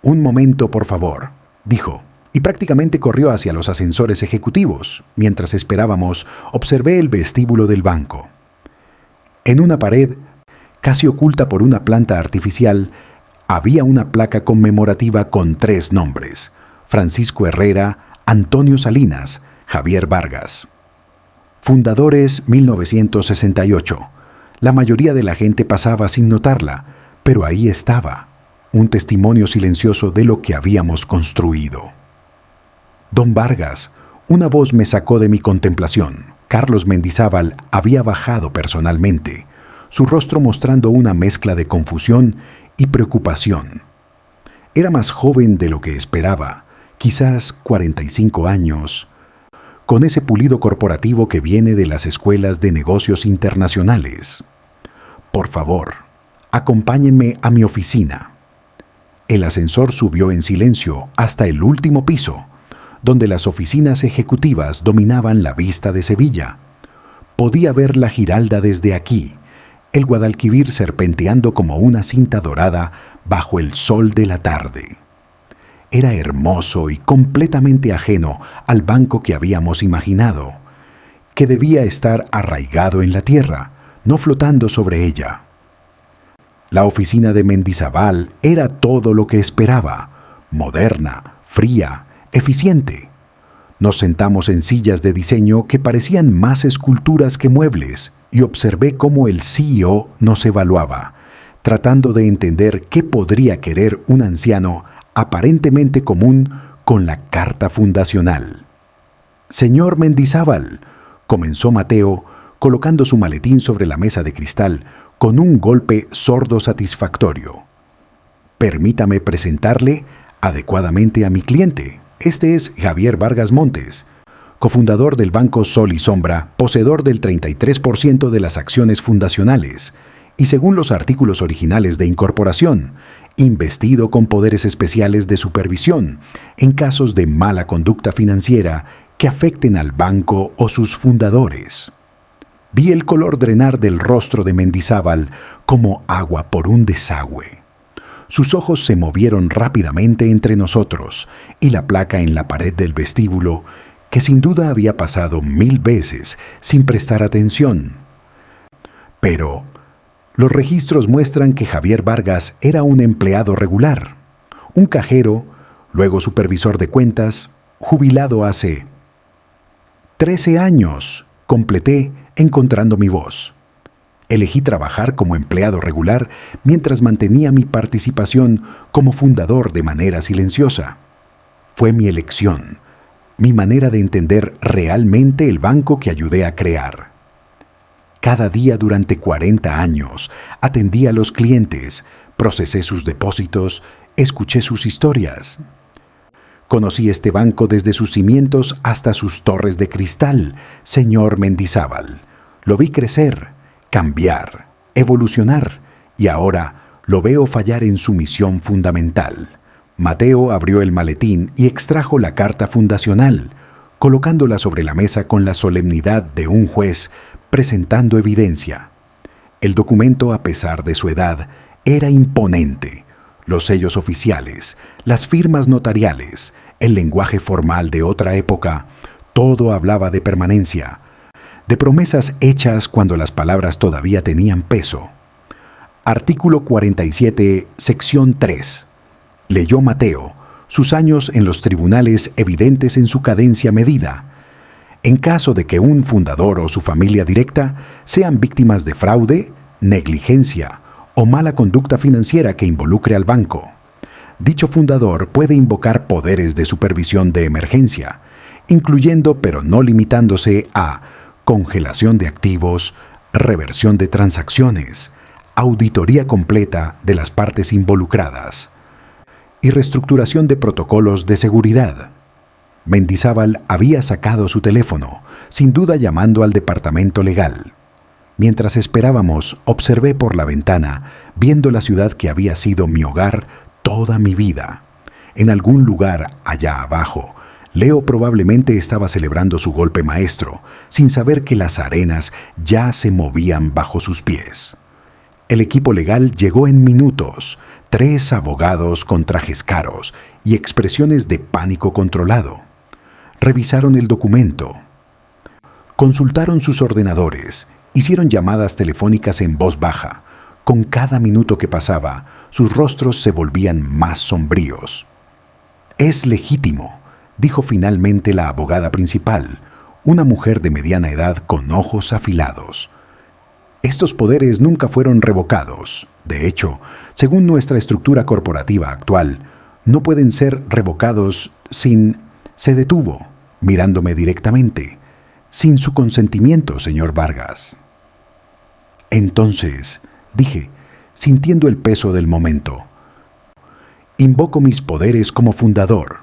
«Un momento, por favor», dijo, y prácticamente corrió hacia los ascensores ejecutivos. Mientras esperábamos, observé el vestíbulo del banco. En una pared, casi oculta por una planta artificial, había una placa conmemorativa con 3 nombres: Francisco Herrera, Antonio Salinas, Javier Vargas. Fundadores 1968. La mayoría de la gente pasaba sin notarla, pero ahí estaba, un testimonio silencioso de lo que habíamos construido. Don Vargas, una voz me sacó de mi contemplación. Carlos Mendizábal había bajado personalmente, su rostro mostrando una mezcla de confusión y preocupación. Era más joven de lo que esperaba, quizás 45 años, con ese pulido corporativo que viene de las escuelas de negocios internacionales. «Por favor, acompáñenme a mi oficina». El ascensor subió en silencio hasta el último piso, donde las oficinas ejecutivas dominaban la vista de Sevilla. Podía ver la Giralda desde aquí, el Guadalquivir serpenteando como una cinta dorada bajo el sol de la tarde. Era hermoso y completamente ajeno al banco que habíamos imaginado, que debía estar arraigado en la tierra, no flotando sobre ella. La oficina de Mendizábal era todo lo que esperaba: moderna, fría, eficiente. Nos sentamos en sillas de diseño que parecían más esculturas que muebles y observé cómo el CEO nos evaluaba, tratando de entender qué podría querer un anciano aparentemente común con la carta fundacional. «Señor Mendizábal», comenzó Mateo, colocando su maletín sobre la mesa de cristal con un golpe sordo satisfactorio. «Permítame presentarle adecuadamente a mi cliente. Este es Javier Vargas Montes, cofundador del Banco Sol y Sombra, poseedor del 33% de las acciones fundacionales y, según los artículos originales de incorporación, investido con poderes especiales de supervisión en casos de mala conducta financiera que afecten al banco o sus fundadores». Vi el color drenar del rostro de Mendizábal como agua por un desagüe. Sus ojos se movieron rápidamente entre nosotros y la placa en la pared del vestíbulo, que sin duda había pasado 1000 veces sin prestar atención. Pero los registros muestran que Javier Vargas era un empleado regular, un cajero, luego supervisor de cuentas, jubilado hace 13 años, completé encontrando mi voz. Elegí trabajar como empleado regular mientras mantenía mi participación como fundador de manera silenciosa. Fue mi elección, mi manera de entender realmente el banco que ayudé a crear. Cada día durante 40 años atendí a los clientes, procesé sus depósitos, escuché sus historias. Conocí este banco desde sus cimientos hasta sus torres de cristal, señor Mendizábal. Lo vi crecer, cambiar, evolucionar, y ahora lo veo fallar en su misión fundamental. Mateo abrió el maletín y extrajo la carta fundacional, colocándola sobre la mesa con la solemnidad de un juez presentando evidencia. El documento, a pesar de su edad, era imponente. Los sellos oficiales, las firmas notariales, el lenguaje formal de otra época, todo hablaba de permanencia, de promesas hechas cuando las palabras todavía tenían peso. Artículo 47, sección 3. Leyó Mateo, sus años en los tribunales evidentes en su cadencia medida. En caso de que un fundador o su familia directa sean víctimas de fraude, negligencia o mala conducta financiera que involucre al banco, Dicho fundador puede invocar poderes de supervisión de emergencia, incluyendo pero no limitándose a congelación de activos, reversión de transacciones, auditoría completa de las partes involucradas y reestructuración de protocolos de seguridad. Mendizábal había sacado su teléfono, sin duda llamando al departamento legal. Mientras esperábamos, observé por la ventana, viendo la ciudad que había sido mi hogar toda mi vida. En algún lugar allá abajo, Leo probablemente estaba celebrando su golpe maestro, sin saber que las arenas ya se movían bajo sus pies. El equipo legal llegó en minutos, 3 abogados con trajes caros y expresiones de pánico controlado. Revisaron el documento. Consultaron sus ordenadores, hicieron llamadas telefónicas en voz baja. Con cada minuto que pasaba, sus rostros se volvían más sombríos. «Es legítimo», dijo finalmente la abogada principal, una mujer de mediana edad con ojos afilados. Estos poderes nunca fueron revocados. De hecho, según nuestra estructura corporativa actual, no pueden ser revocados sin... Se detuvo, mirándome directamente. Sin su consentimiento, señor Vargas. Entonces, dije, sintiendo el peso del momento, invoco mis poderes como fundador.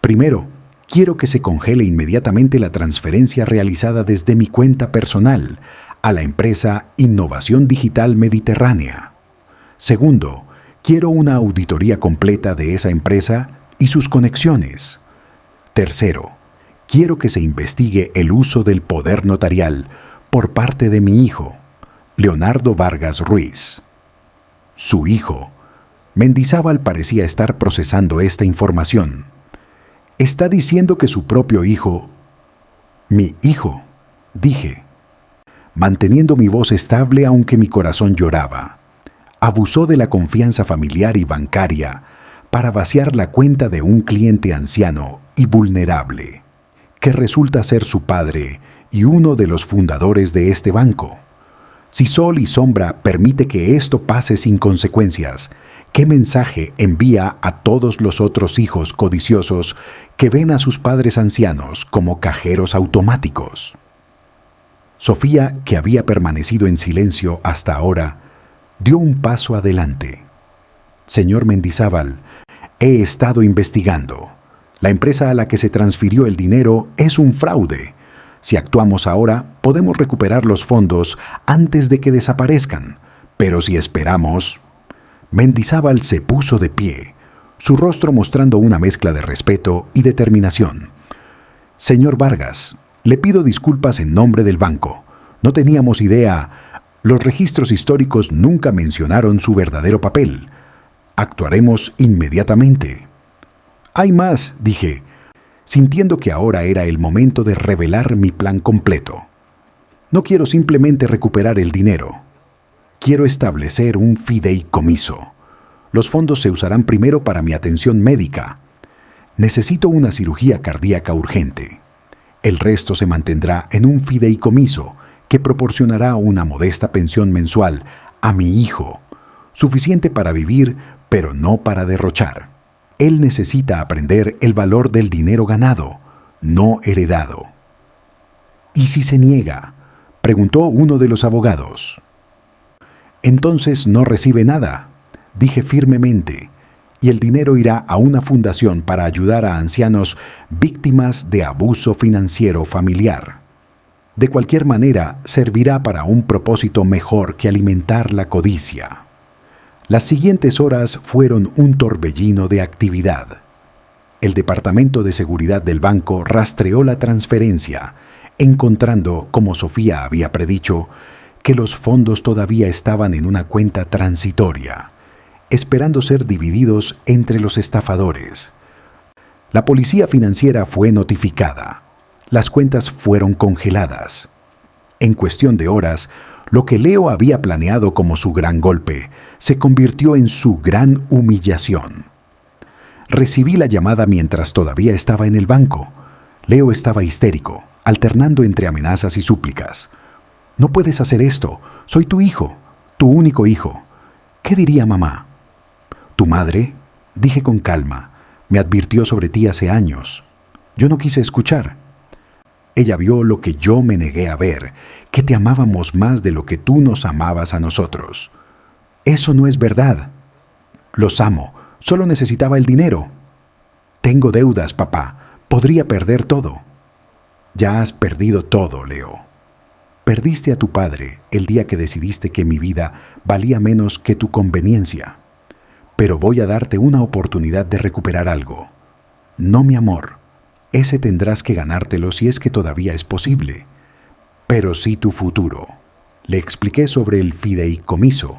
Primero, quiero que se congele inmediatamente la transferencia realizada desde mi cuenta personal a la empresa Innovación Digital Mediterránea. Segundo, quiero una auditoría completa de esa empresa y sus conexiones. Tercero, quiero que se investigue el uso del poder notarial por parte de mi hijo, Leonardo Vargas Ruiz. Su hijo. Mendizábal parecía estar procesando esta información. Está diciendo que su propio hijo... Mi hijo, dije, manteniendo mi voz estable aunque mi corazón lloraba. Abusó de la confianza familiar y bancaria para vaciar la cuenta de un cliente anciano y vulnerable, que resulta ser su padre y uno de los fundadores de este banco. Si Sol y Sombra permite que esto pase sin consecuencias, ¿qué mensaje envía a todos los otros hijos codiciosos que ven a sus padres ancianos como cajeros automáticos? Sofía, que había permanecido en silencio hasta ahora, dio un paso adelante. Señor Mendizábal, he estado investigando. La empresa a la que se transfirió el dinero es un fraude. Si actuamos ahora, podemos recuperar los fondos antes de que desaparezcan. Pero si esperamos... Mendizábal se puso de pie, su rostro mostrando una mezcla de respeto y determinación. Señor Vargas, le pido disculpas en nombre del banco. No teníamos idea. Los registros históricos nunca mencionaron su verdadero papel. Actuaremos inmediatamente. Hay más, dije, sintiendo que ahora era el momento de revelar mi plan completo. No quiero simplemente recuperar el dinero. Quiero establecer un fideicomiso. Los fondos se usarán primero para mi atención médica. Necesito una cirugía cardíaca urgente. El resto se mantendrá en un fideicomiso que proporcionará una modesta pensión mensual a mi hijo, suficiente para vivir, pero no para derrochar. Él necesita aprender el valor del dinero ganado, no heredado. ¿Y si se niega?, preguntó uno de los abogados. Entonces no recibe nada, dije firmemente, y el dinero irá a una fundación para ayudar a ancianos víctimas de abuso financiero familiar. De cualquier manera, servirá para un propósito mejor que alimentar la codicia. Las siguientes horas fueron un torbellino de actividad. El Departamento de Seguridad del banco rastreó la transferencia, encontrando, como Sofía había predicho, que los fondos todavía estaban en una cuenta transitoria, esperando ser divididos entre los estafadores. La policía financiera fue notificada. Las cuentas fueron congeladas. En cuestión de horas, lo que Leo había planeado como su gran golpe se convirtió en su gran humillación. Recibí la llamada mientras todavía estaba en el banco. Leo estaba histérico, alternando entre amenazas y súplicas. «No puedes hacer esto. Soy tu hijo, tu único hijo. ¿Qué diría mamá?» «¿Tu madre?» Dije con calma, me advirtió sobre ti hace años. Yo no quise escuchar. Ella vio lo que yo me negué a ver, que te amábamos más de lo que tú nos amabas a nosotros. Eso no es verdad. Los amo, solo necesitaba el dinero. Tengo deudas, papá, podría perder todo. Ya has perdido todo, Leo. Perdiste a tu padre el día que decidiste que mi vida valía menos que tu conveniencia. Pero voy a darte una oportunidad de recuperar algo. No mi amor. Ese tendrás que ganártelo si es que todavía es posible. Pero sí tu futuro. Le expliqué sobre el fideicomiso,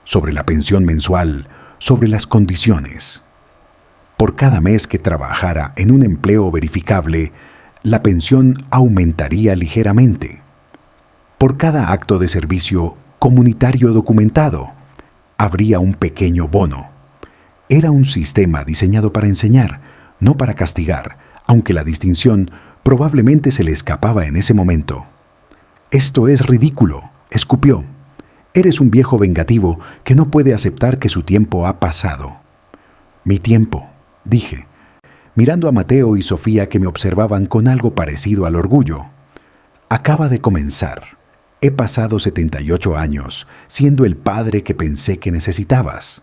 sobre la pensión mensual, sobre las condiciones. Por cada mes que trabajara en un empleo verificable, la pensión aumentaría ligeramente. Por cada acto de servicio comunitario documentado, habría un pequeño bono. Era un sistema diseñado para enseñar, no para castigar, aunque la distinción probablemente se le escapaba en ese momento. «Esto es ridículo», escupió. «Eres un viejo vengativo que no puede aceptar que su tiempo ha pasado». «Mi tiempo», dije, mirando a Mateo y Sofía que me observaban con algo parecido al orgullo. «Acaba de comenzar. He pasado 78 años siendo el padre que pensé que necesitabas.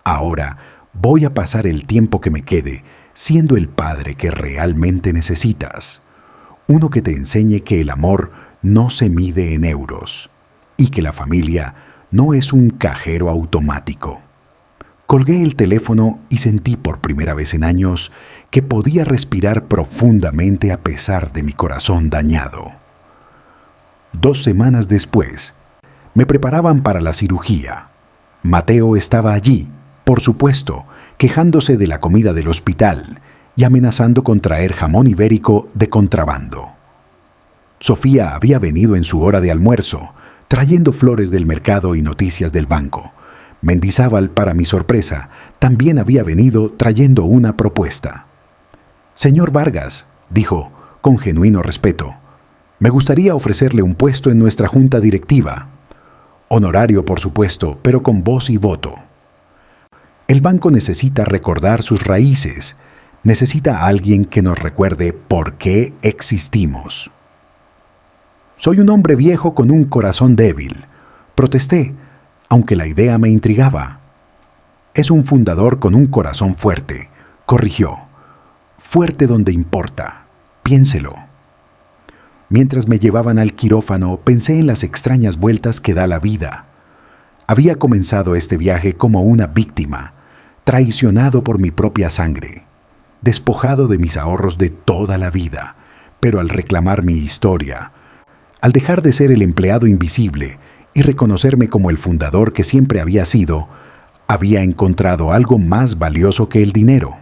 Ahora voy a pasar el tiempo que me quede siendo el padre que realmente necesitas. Uno que te enseñe que el amor no se mide en euros y que la familia no es un cajero automático». Colgué el teléfono y sentí por primera vez en años que podía respirar profundamente a pesar de mi corazón dañado. 2 semanas después, me preparaban para la cirugía. Mateo estaba allí, por supuesto, quejándose de la comida del hospital y amenazando con traer jamón ibérico de contrabando. Sofía había venido en su hora de almuerzo, trayendo flores del mercado y noticias del banco. Mendizábal, para mi sorpresa, también había venido trayendo una propuesta. «Señor Vargas», dijo, con genuino respeto, «me gustaría ofrecerle un puesto en nuestra junta directiva. Honorario, por supuesto, pero con voz y voto. El banco necesita recordar sus raíces, necesita a alguien que nos recuerde por qué existimos». «Soy un hombre viejo con un corazón débil», protesté, aunque la idea me intrigaba. «Es un fundador con un corazón fuerte», corrigió. «Fuerte donde importa. Piénselo». Mientras me llevaban al quirófano, pensé en las extrañas vueltas que da la vida. Había comenzado este viaje como una víctima, traicionado por mi propia sangre, despojado de mis ahorros de toda la vida, pero al reclamar mi historia, al dejar de ser el empleado invisible y reconocerme como el fundador que siempre había sido, había encontrado algo más valioso que el dinero.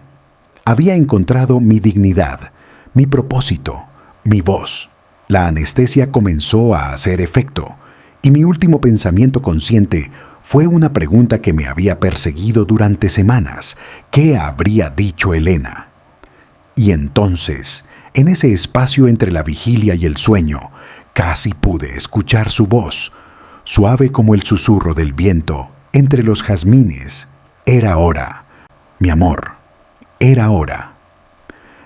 Había encontrado mi dignidad, mi propósito, mi voz. La anestesia comenzó a hacer efecto, y mi último pensamiento consciente fue una pregunta que me había perseguido durante semanas. ¿Qué habría dicho Elena? Y entonces, en ese espacio entre la vigilia y el sueño, casi pude escuchar su voz, suave como el susurro del viento entre los jazmines. Era hora. Mi amor, era hora.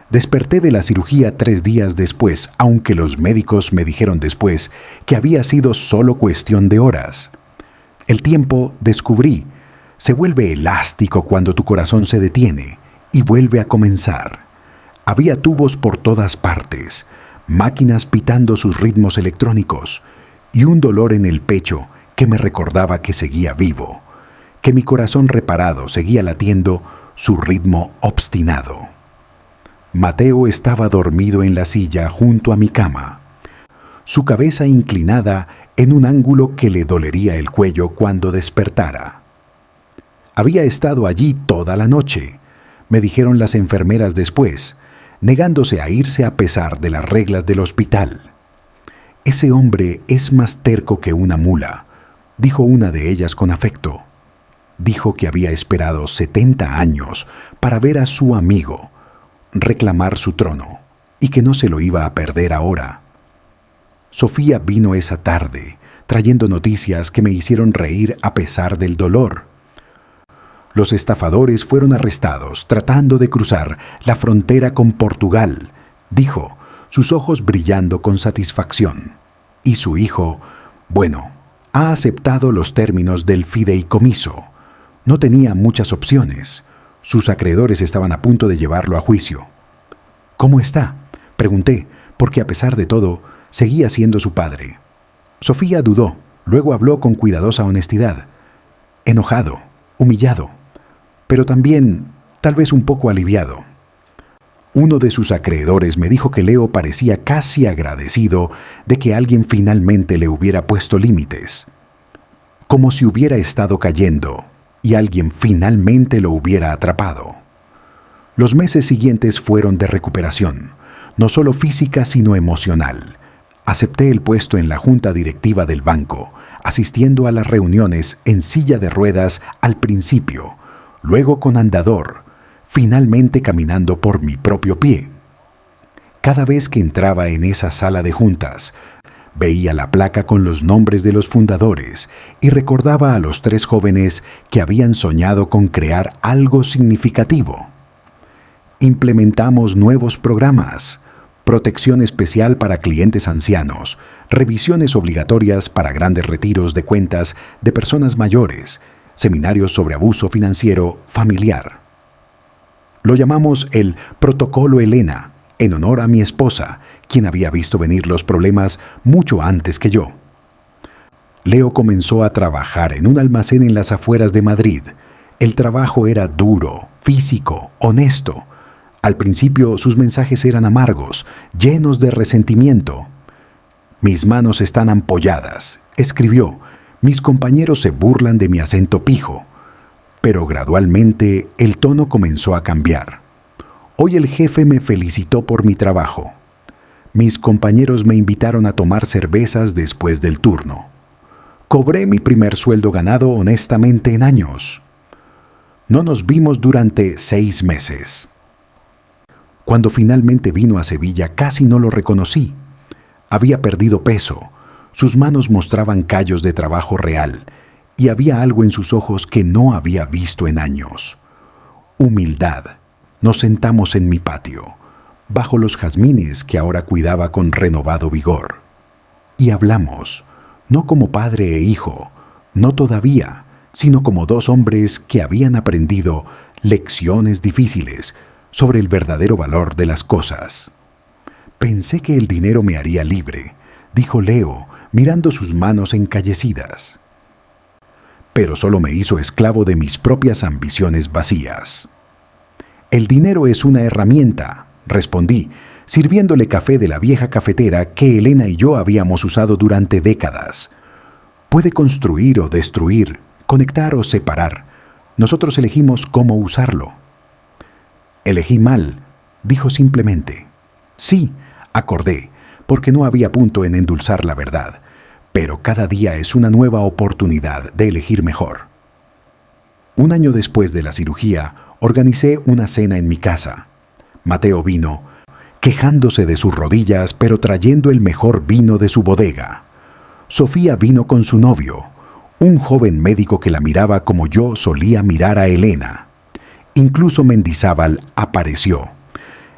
Desperté de la cirugía 3 días después, aunque los médicos me dijeron después que había sido solo cuestión de horas. El tiempo, descubrí, se vuelve elástico cuando tu corazón se detiene y vuelve a comenzar. Había tubos por todas partes, máquinas pitando sus ritmos electrónicos y un dolor en el pecho que me recordaba que seguía vivo, que mi corazón reparado seguía latiendo su ritmo obstinado. Mateo estaba dormido en la silla junto a mi cama, su cabeza inclinada en un ángulo que le dolería el cuello cuando despertara. Había estado allí toda la noche, me dijeron las enfermeras después, negándose a irse a pesar de las reglas del hospital. «Ese hombre es más terco que una mula», dijo una de ellas con afecto. Dijo que había esperado 70 años para ver a su amigo reclamar su trono y que no se lo iba a perder ahora. Sofía vino esa tarde, trayendo noticias que me hicieron reír a pesar del dolor. Los estafadores fueron arrestados tratando de cruzar la frontera con Portugal, dijo, sus ojos brillando con satisfacción. Y su hijo, bueno, ha aceptado los términos del fideicomiso. No tenía muchas opciones. Sus acreedores estaban a punto de llevarlo a juicio. ¿Cómo está?, pregunté, porque a pesar de todo, seguía siendo su padre. Sofía dudó, luego habló con cuidadosa honestidad. Enojado, humillado, pero también tal vez un poco aliviado. Uno de sus acreedores me dijo que Leo parecía casi agradecido de que alguien finalmente le hubiera puesto límites, como si hubiera estado cayendo y alguien finalmente lo hubiera atrapado. Los meses siguientes fueron de recuperación, no solo física sino emocional. Acepté el puesto en la junta directiva del banco, asistiendo a las reuniones en silla de ruedas al principio, luego con andador, finalmente caminando por mi propio pie. Cada vez que entraba en esa sala de juntas, veía la placa con los nombres de los fundadores y recordaba a los 3 jóvenes que habían soñado con crear algo significativo. Implementamos nuevos programas, protección especial para clientes ancianos, revisiones obligatorias para grandes retiros de cuentas de personas mayores, seminarios sobre abuso financiero familiar. Lo llamamos el Protocolo Elena, en honor a mi esposa, quien había visto venir los problemas mucho antes que yo. Leo comenzó a trabajar en un almacén en las afueras de Madrid. El trabajo era duro, físico, honesto. Al principio sus mensajes eran amargos, llenos de resentimiento. «Mis manos están ampolladas», escribió. «Mis compañeros se burlan de mi acento pijo». Pero gradualmente el tono comenzó a cambiar. Hoy el jefe me felicitó por mi trabajo. Mis compañeros me invitaron a tomar cervezas después del turno. Cobré mi primer sueldo ganado honestamente en años. No nos vimos durante 6 meses. Cuando finalmente vino a Sevilla casi no lo reconocí. Había perdido peso, sus manos mostraban callos de trabajo real y había algo en sus ojos que no había visto en años. Humildad. Nos sentamos en mi patio, bajo los jazmines que ahora cuidaba con renovado vigor. Y hablamos, no como padre e hijo, no todavía, sino como 2 hombres que habían aprendido lecciones difíciles sobre el verdadero valor de las cosas. «Pensé que el dinero me haría libre», dijo Leo, mirando sus manos encallecidas. «Pero solo me hizo esclavo de mis propias ambiciones vacías». «El dinero es una herramienta», respondí, sirviéndole café de la vieja cafetera que Elena y yo habíamos usado durante décadas. «Puede construir o destruir, conectar o separar. Nosotros elegimos cómo usarlo». «Elegí mal», dijo simplemente. «Sí», acordé, porque no había punto en endulzar la verdad, pero cada día es una nueva oportunidad de elegir mejor. Un año después de la cirugía, organicé una cena en mi casa. Mateo vino, quejándose de sus rodillas, pero trayendo el mejor vino de su bodega. Sofía vino con su novio, un joven médico que la miraba como yo solía mirar a Elena. Incluso Mendizábal apareció,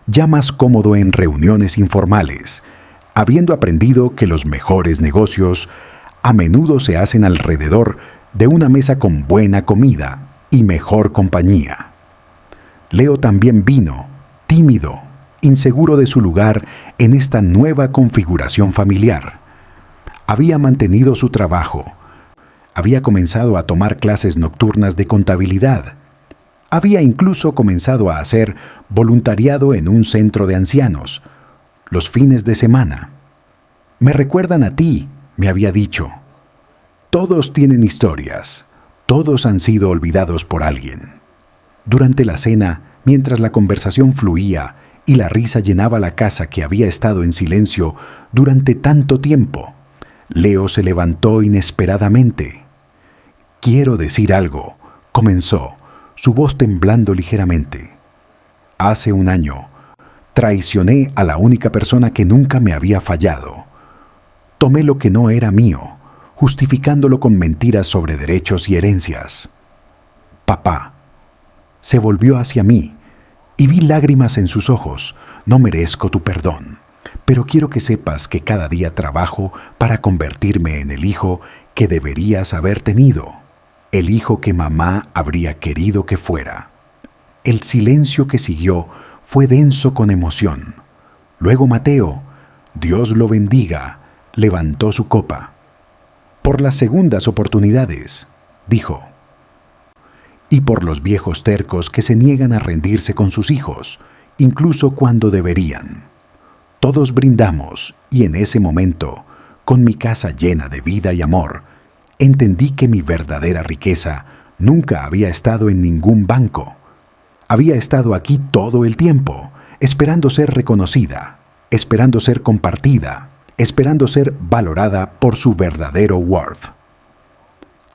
ya más cómodo en reuniones informales, habiendo aprendido que los mejores negocios a menudo se hacen alrededor de una mesa con buena comida y mejor compañía. Leo también vino, tímido, inseguro de su lugar en esta nueva configuración familiar. Había mantenido su trabajo, había comenzado a tomar clases nocturnas de contabilidad, había incluso comenzado a hacer voluntariado en un centro de ancianos, los fines de semana. «Me recuerdan a ti», me había dicho. «Todos tienen historias, todos han sido olvidados por alguien». Durante la cena, mientras la conversación fluía y la risa llenaba la casa que había estado en silencio durante tanto tiempo, Leo se levantó inesperadamente. «Quiero decir algo», comenzó, su voz temblando ligeramente. «Hace un año, traicioné a la única persona que nunca me había fallado. Tomé lo que no era mío, justificándolo con mentiras sobre derechos y herencias. Papá, Se volvió hacia mí y vi lágrimas en sus ojos. No merezco tu perdón, pero quiero que sepas que cada día trabajo para convertirme en el hijo que deberías haber tenido, el hijo que mamá habría querido que fuera. El silencio que siguió fue denso con emoción. Luego Mateo, Dios lo bendiga, levantó su copa. Por las segundas oportunidades, dijo, y por los viejos tercos que se niegan a rendirse con sus hijos, incluso cuando deberían. Todos brindamos y en ese momento, con mi casa llena de vida y amor, entendí que mi verdadera riqueza nunca había estado en ningún banco. Había estado aquí todo el tiempo, esperando ser reconocida, esperando ser compartida, esperando ser valorada por su verdadero worth.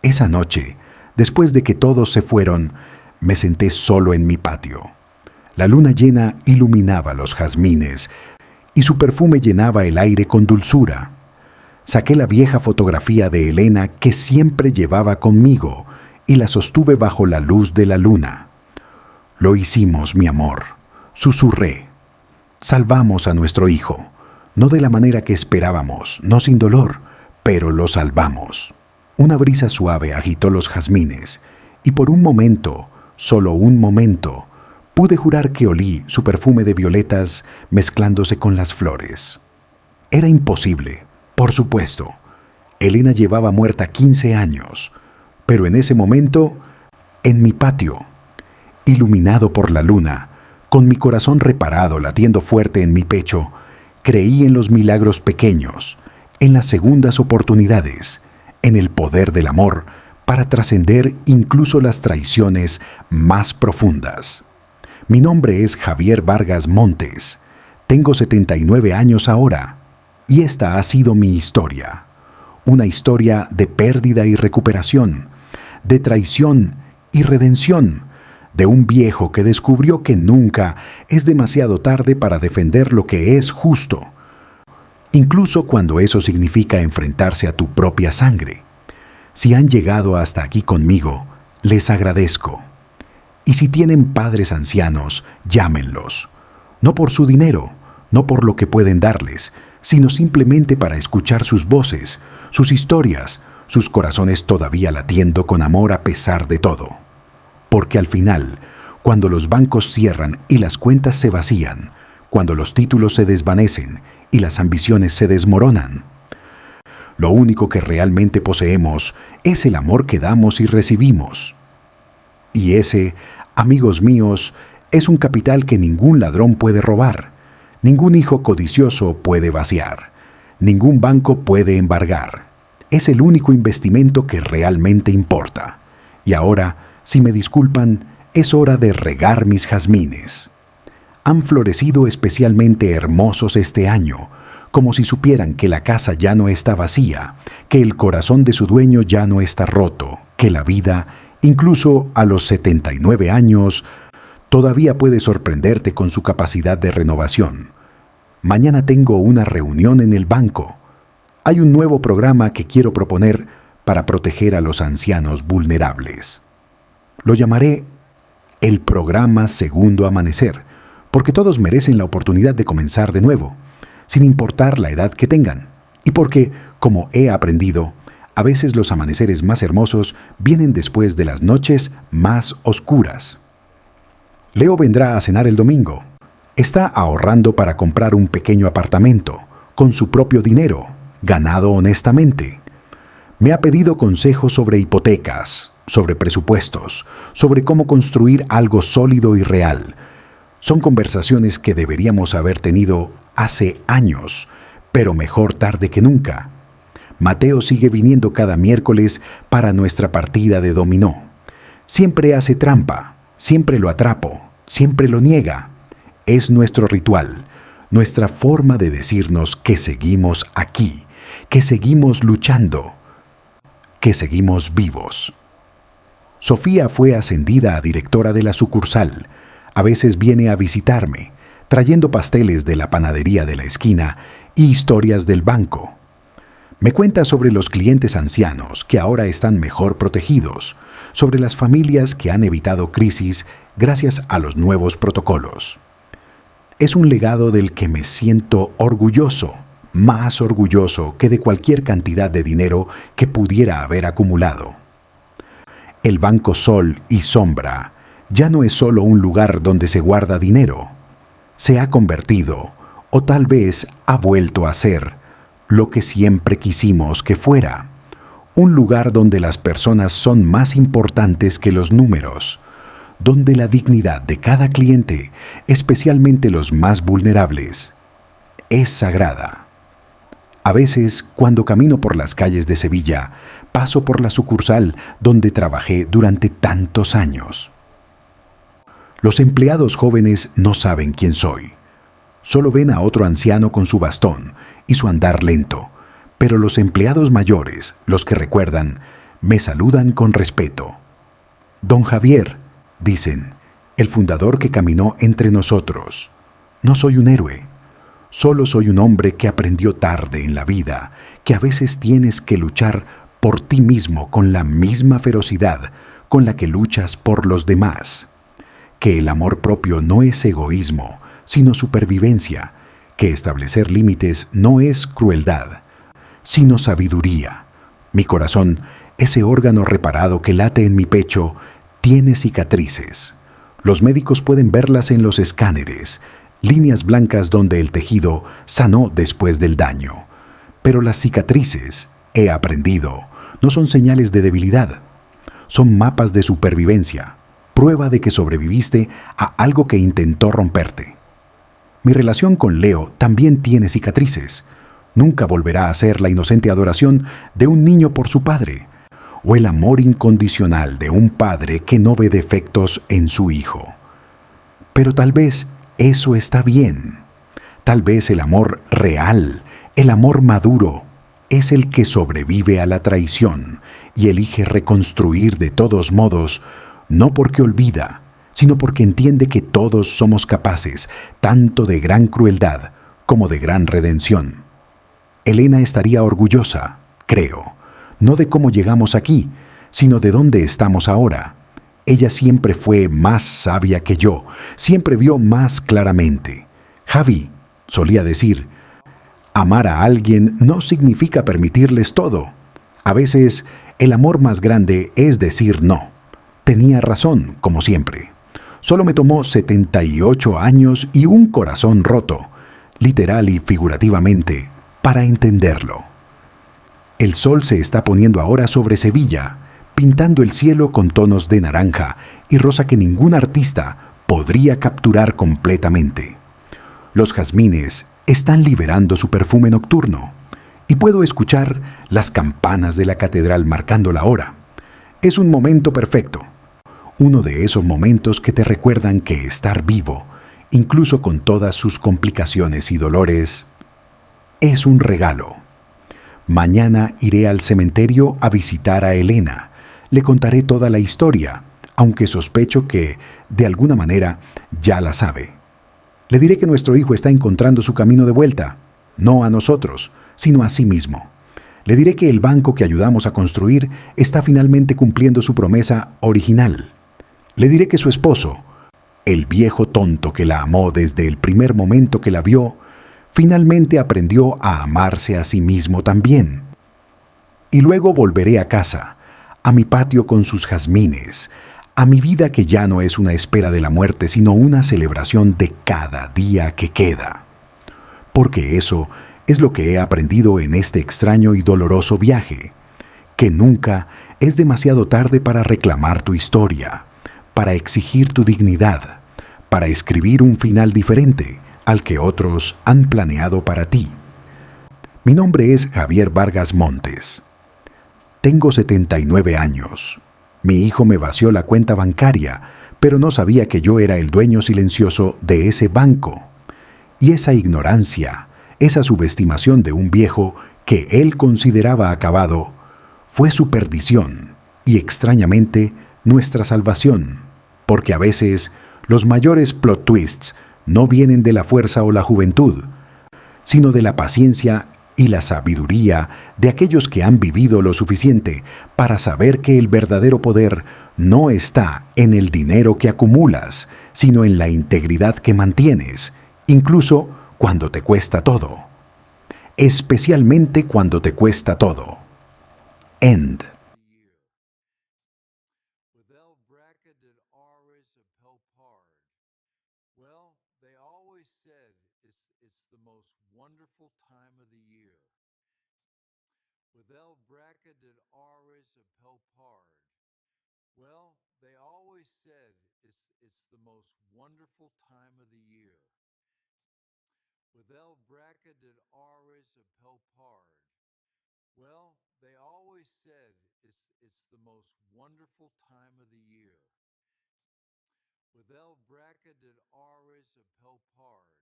Esa noche, después de que todos se fueron, me senté solo en mi patio. La luna llena iluminaba los jazmines y su perfume llenaba el aire con dulzura. Saqué la vieja fotografía de Elena que siempre llevaba conmigo y la sostuve bajo la luz de la luna. Lo hicimos, mi amor, susurré. Salvamos a nuestro hijo, no de la manera que esperábamos, no sin dolor, pero lo salvamos. Una brisa suave agitó los jazmines y por un momento, solo un momento, pude jurar que olí su perfume de violetas mezclándose con las flores. Era imposible, por supuesto. Elena llevaba muerta 15 años, pero en ese momento, en mi patio, iluminado por la luna, con mi corazón reparado latiendo fuerte en mi pecho, creí en los milagros pequeños, en las segundas oportunidades, en el poder del amor para trascender incluso las traiciones más profundas. Mi nombre es Javier Vargas Montes. Tengo 79 años ahora y esta ha sido mi historia. Una historia de pérdida y recuperación, de traición y redención, de un viejo que descubrió que nunca es demasiado tarde para defender lo que es justo, incluso cuando eso significa enfrentarse a tu propia sangre. Si han llegado hasta aquí conmigo, les agradezco. Y si tienen padres ancianos, llámenlos. No por su dinero, no por lo que pueden darles, sino simplemente para escuchar sus voces, sus historias, sus corazones todavía latiendo con amor a pesar de todo. Porque al final, cuando los bancos cierran y las cuentas se vacían, cuando los títulos se desvanecen y las ambiciones se desmoronan, lo único que realmente poseemos es el amor que damos y recibimos. Y ese, amigos míos, es un capital que ningún ladrón puede robar, ningún hijo codicioso puede vaciar, ningún banco puede embargar. Es el único investimento que realmente importa. Y ahora, si me disculpan, es hora de regar mis jazmines. Han florecido especialmente hermosos este año, como si supieran que la casa ya no está vacía, que el corazón de su dueño ya no está roto, que la vida, incluso a los 79 años, todavía puede sorprenderte con su capacidad de renovación. Mañana tengo una reunión en el banco. Hay un nuevo programa que quiero proponer para proteger a los ancianos vulnerables. Lo llamaré el programa Segundo Amanecer, porque todos merecen la oportunidad de comenzar de nuevo, sin importar la edad que tengan, y porque, como he aprendido, a veces los amaneceres más hermosos vienen después de las noches más oscuras. Leo vendrá a cenar el domingo. Está ahorrando para comprar un pequeño apartamento, con su propio dinero, ganado honestamente. Me ha pedido consejos sobre hipotecas, sobre presupuestos, sobre cómo construir algo sólido y real. Son conversaciones que deberíamos haber tenido hace años, pero mejor tarde que nunca. Mateo sigue viniendo cada miércoles para nuestra partida de dominó. Siempre hace trampa, siempre lo atrapo, siempre lo niega. Es nuestro ritual, nuestra forma de decirnos que seguimos aquí, que seguimos luchando, que seguimos vivos. Sofía fue ascendida a directora de la sucursal. A veces viene a visitarme, trayendo pasteles de la panadería de la esquina y historias del banco. Me cuenta sobre los clientes ancianos que ahora están mejor protegidos, sobre las familias que han evitado crisis gracias a los nuevos protocolos. Es un legado del que me siento orgulloso, más orgulloso que de cualquier cantidad de dinero que pudiera haber acumulado. El Banco Sol y Sombra ya no es solo un lugar donde se guarda dinero. Se ha convertido, o tal vez ha vuelto a ser, lo que siempre quisimos que fuera. Un lugar donde las personas son más importantes que los números, donde la dignidad de cada cliente, especialmente los más vulnerables, es sagrada. A veces, cuando camino por las calles de Sevilla, paso por la sucursal donde trabajé durante tantos años. Los empleados jóvenes no saben quién soy. Solo ven a otro anciano con su bastón y su andar lento, pero los empleados mayores, los que recuerdan, me saludan con respeto. Don Javier, dicen, el fundador que caminó entre nosotros. No soy un héroe. Solo soy un hombre que aprendió tarde en la vida que a veces tienes que luchar por ti mismo con la misma ferocidad con la que luchas por los demás. Que el amor propio no es egoísmo, sino supervivencia. Que establecer límites no es crueldad, sino sabiduría. Mi corazón, ese órgano reparado que late en mi pecho, tiene cicatrices. Los médicos pueden verlas en los escáneres, líneas blancas donde el tejido sanó después del daño. Pero las cicatrices, he aprendido, no son señales de debilidad. Son mapas de supervivencia, prueba de que sobreviviste a algo que intentó romperte. Mi relación con Leo también tiene cicatrices. Nunca volverá a ser la inocente adoración de un niño por su padre, o el amor incondicional de un padre que no ve defectos en su hijo. Pero tal vez eso está bien. Tal vez el amor real, el amor maduro, es el que sobrevive a la traición y elige reconstruir de todos modos, no porque olvida, sino porque entiende que todos somos capaces tanto de gran crueldad como de gran redención. Elena estaría orgullosa, creo, no de cómo llegamos aquí, sino de dónde estamos ahora. Ella siempre fue más sabia que yo, siempre vio más claramente. Javi, solía decir, amar a alguien no significa permitirles todo. A veces, el amor más grande es decir no. Tenía razón, como siempre. Solo me tomó 78 años y un corazón roto, literal y figurativamente, para entenderlo. El sol se está poniendo ahora sobre Sevilla, pintando el cielo con tonos de naranja y rosa que ningún artista podría capturar completamente. Los jazmines están liberando su perfume nocturno y puedo escuchar las campanas de la catedral marcando la hora. Es un momento perfecto. Uno de esos momentos que te recuerdan que estar vivo, incluso con todas sus complicaciones y dolores, es un regalo. Mañana iré al cementerio a visitar a Elena. Le contaré toda la historia, aunque sospecho que, de alguna manera, ya la sabe. Le diré que nuestro hijo está encontrando su camino de vuelta, no a nosotros, sino a sí mismo. Le diré que el banco que ayudamos a construir está finalmente cumpliendo su promesa original. Le diré que su esposo, el viejo tonto que la amó desde el primer momento que la vio, finalmente aprendió a amarse a sí mismo también. Y luego volveré a casa, a mi patio con sus jazmines, a mi vida que ya no es una espera de la muerte, sino una celebración de cada día que queda. Porque eso es lo que he aprendido en este extraño y doloroso viaje, que nunca es demasiado tarde para reclamar tu historia, para exigir tu dignidad, para escribir un final diferente al que otros han planeado para ti. Mi nombre es Javier Vargas Montes. Tengo 79 años. Mi hijo me vació la cuenta bancaria, pero no sabía que yo era el dueño silencioso de ese banco. Y esa ignorancia, esa subestimación de un viejo que él consideraba acabado, fue su perdición y, extrañamente, nuestra salvación. Porque a veces los mayores plot twists no vienen de la fuerza o la juventud, sino de la paciencia y la sabiduría de aquellos que han vivido lo suficiente para saber que el verdadero poder no está en el dinero que acumulas, sino en la integridad que mantienes, incluso cuando te cuesta todo. Especialmente cuando te cuesta todo. End. Without bracketed auras of Pelpard. Well, they always said it's the most wonderful time of the year. Without bracketed auras of Pelpard. Well, they always said it's the most wonderful time of the year. Without bracketed auras of Pelpard. Well, they always said it's the most wonderful time of the year. Without bracketed auras of Pelpard.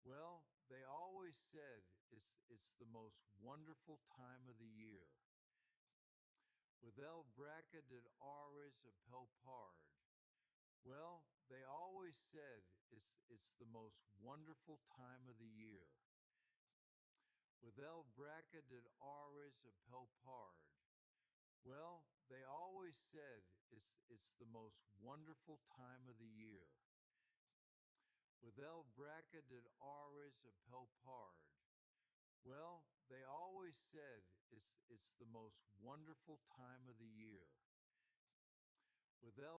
Well, they always said it's the most wonderful time of the year. Without bracketed auras of Pelpard. Well, they always said it's the most wonderful time of the year. Without bracketed auras of Pelpard. Well, they always said it's the most wonderful time of the year. Without bracketed auras of Pelpard. Well, they always said it's the most wonderful time of the year. Without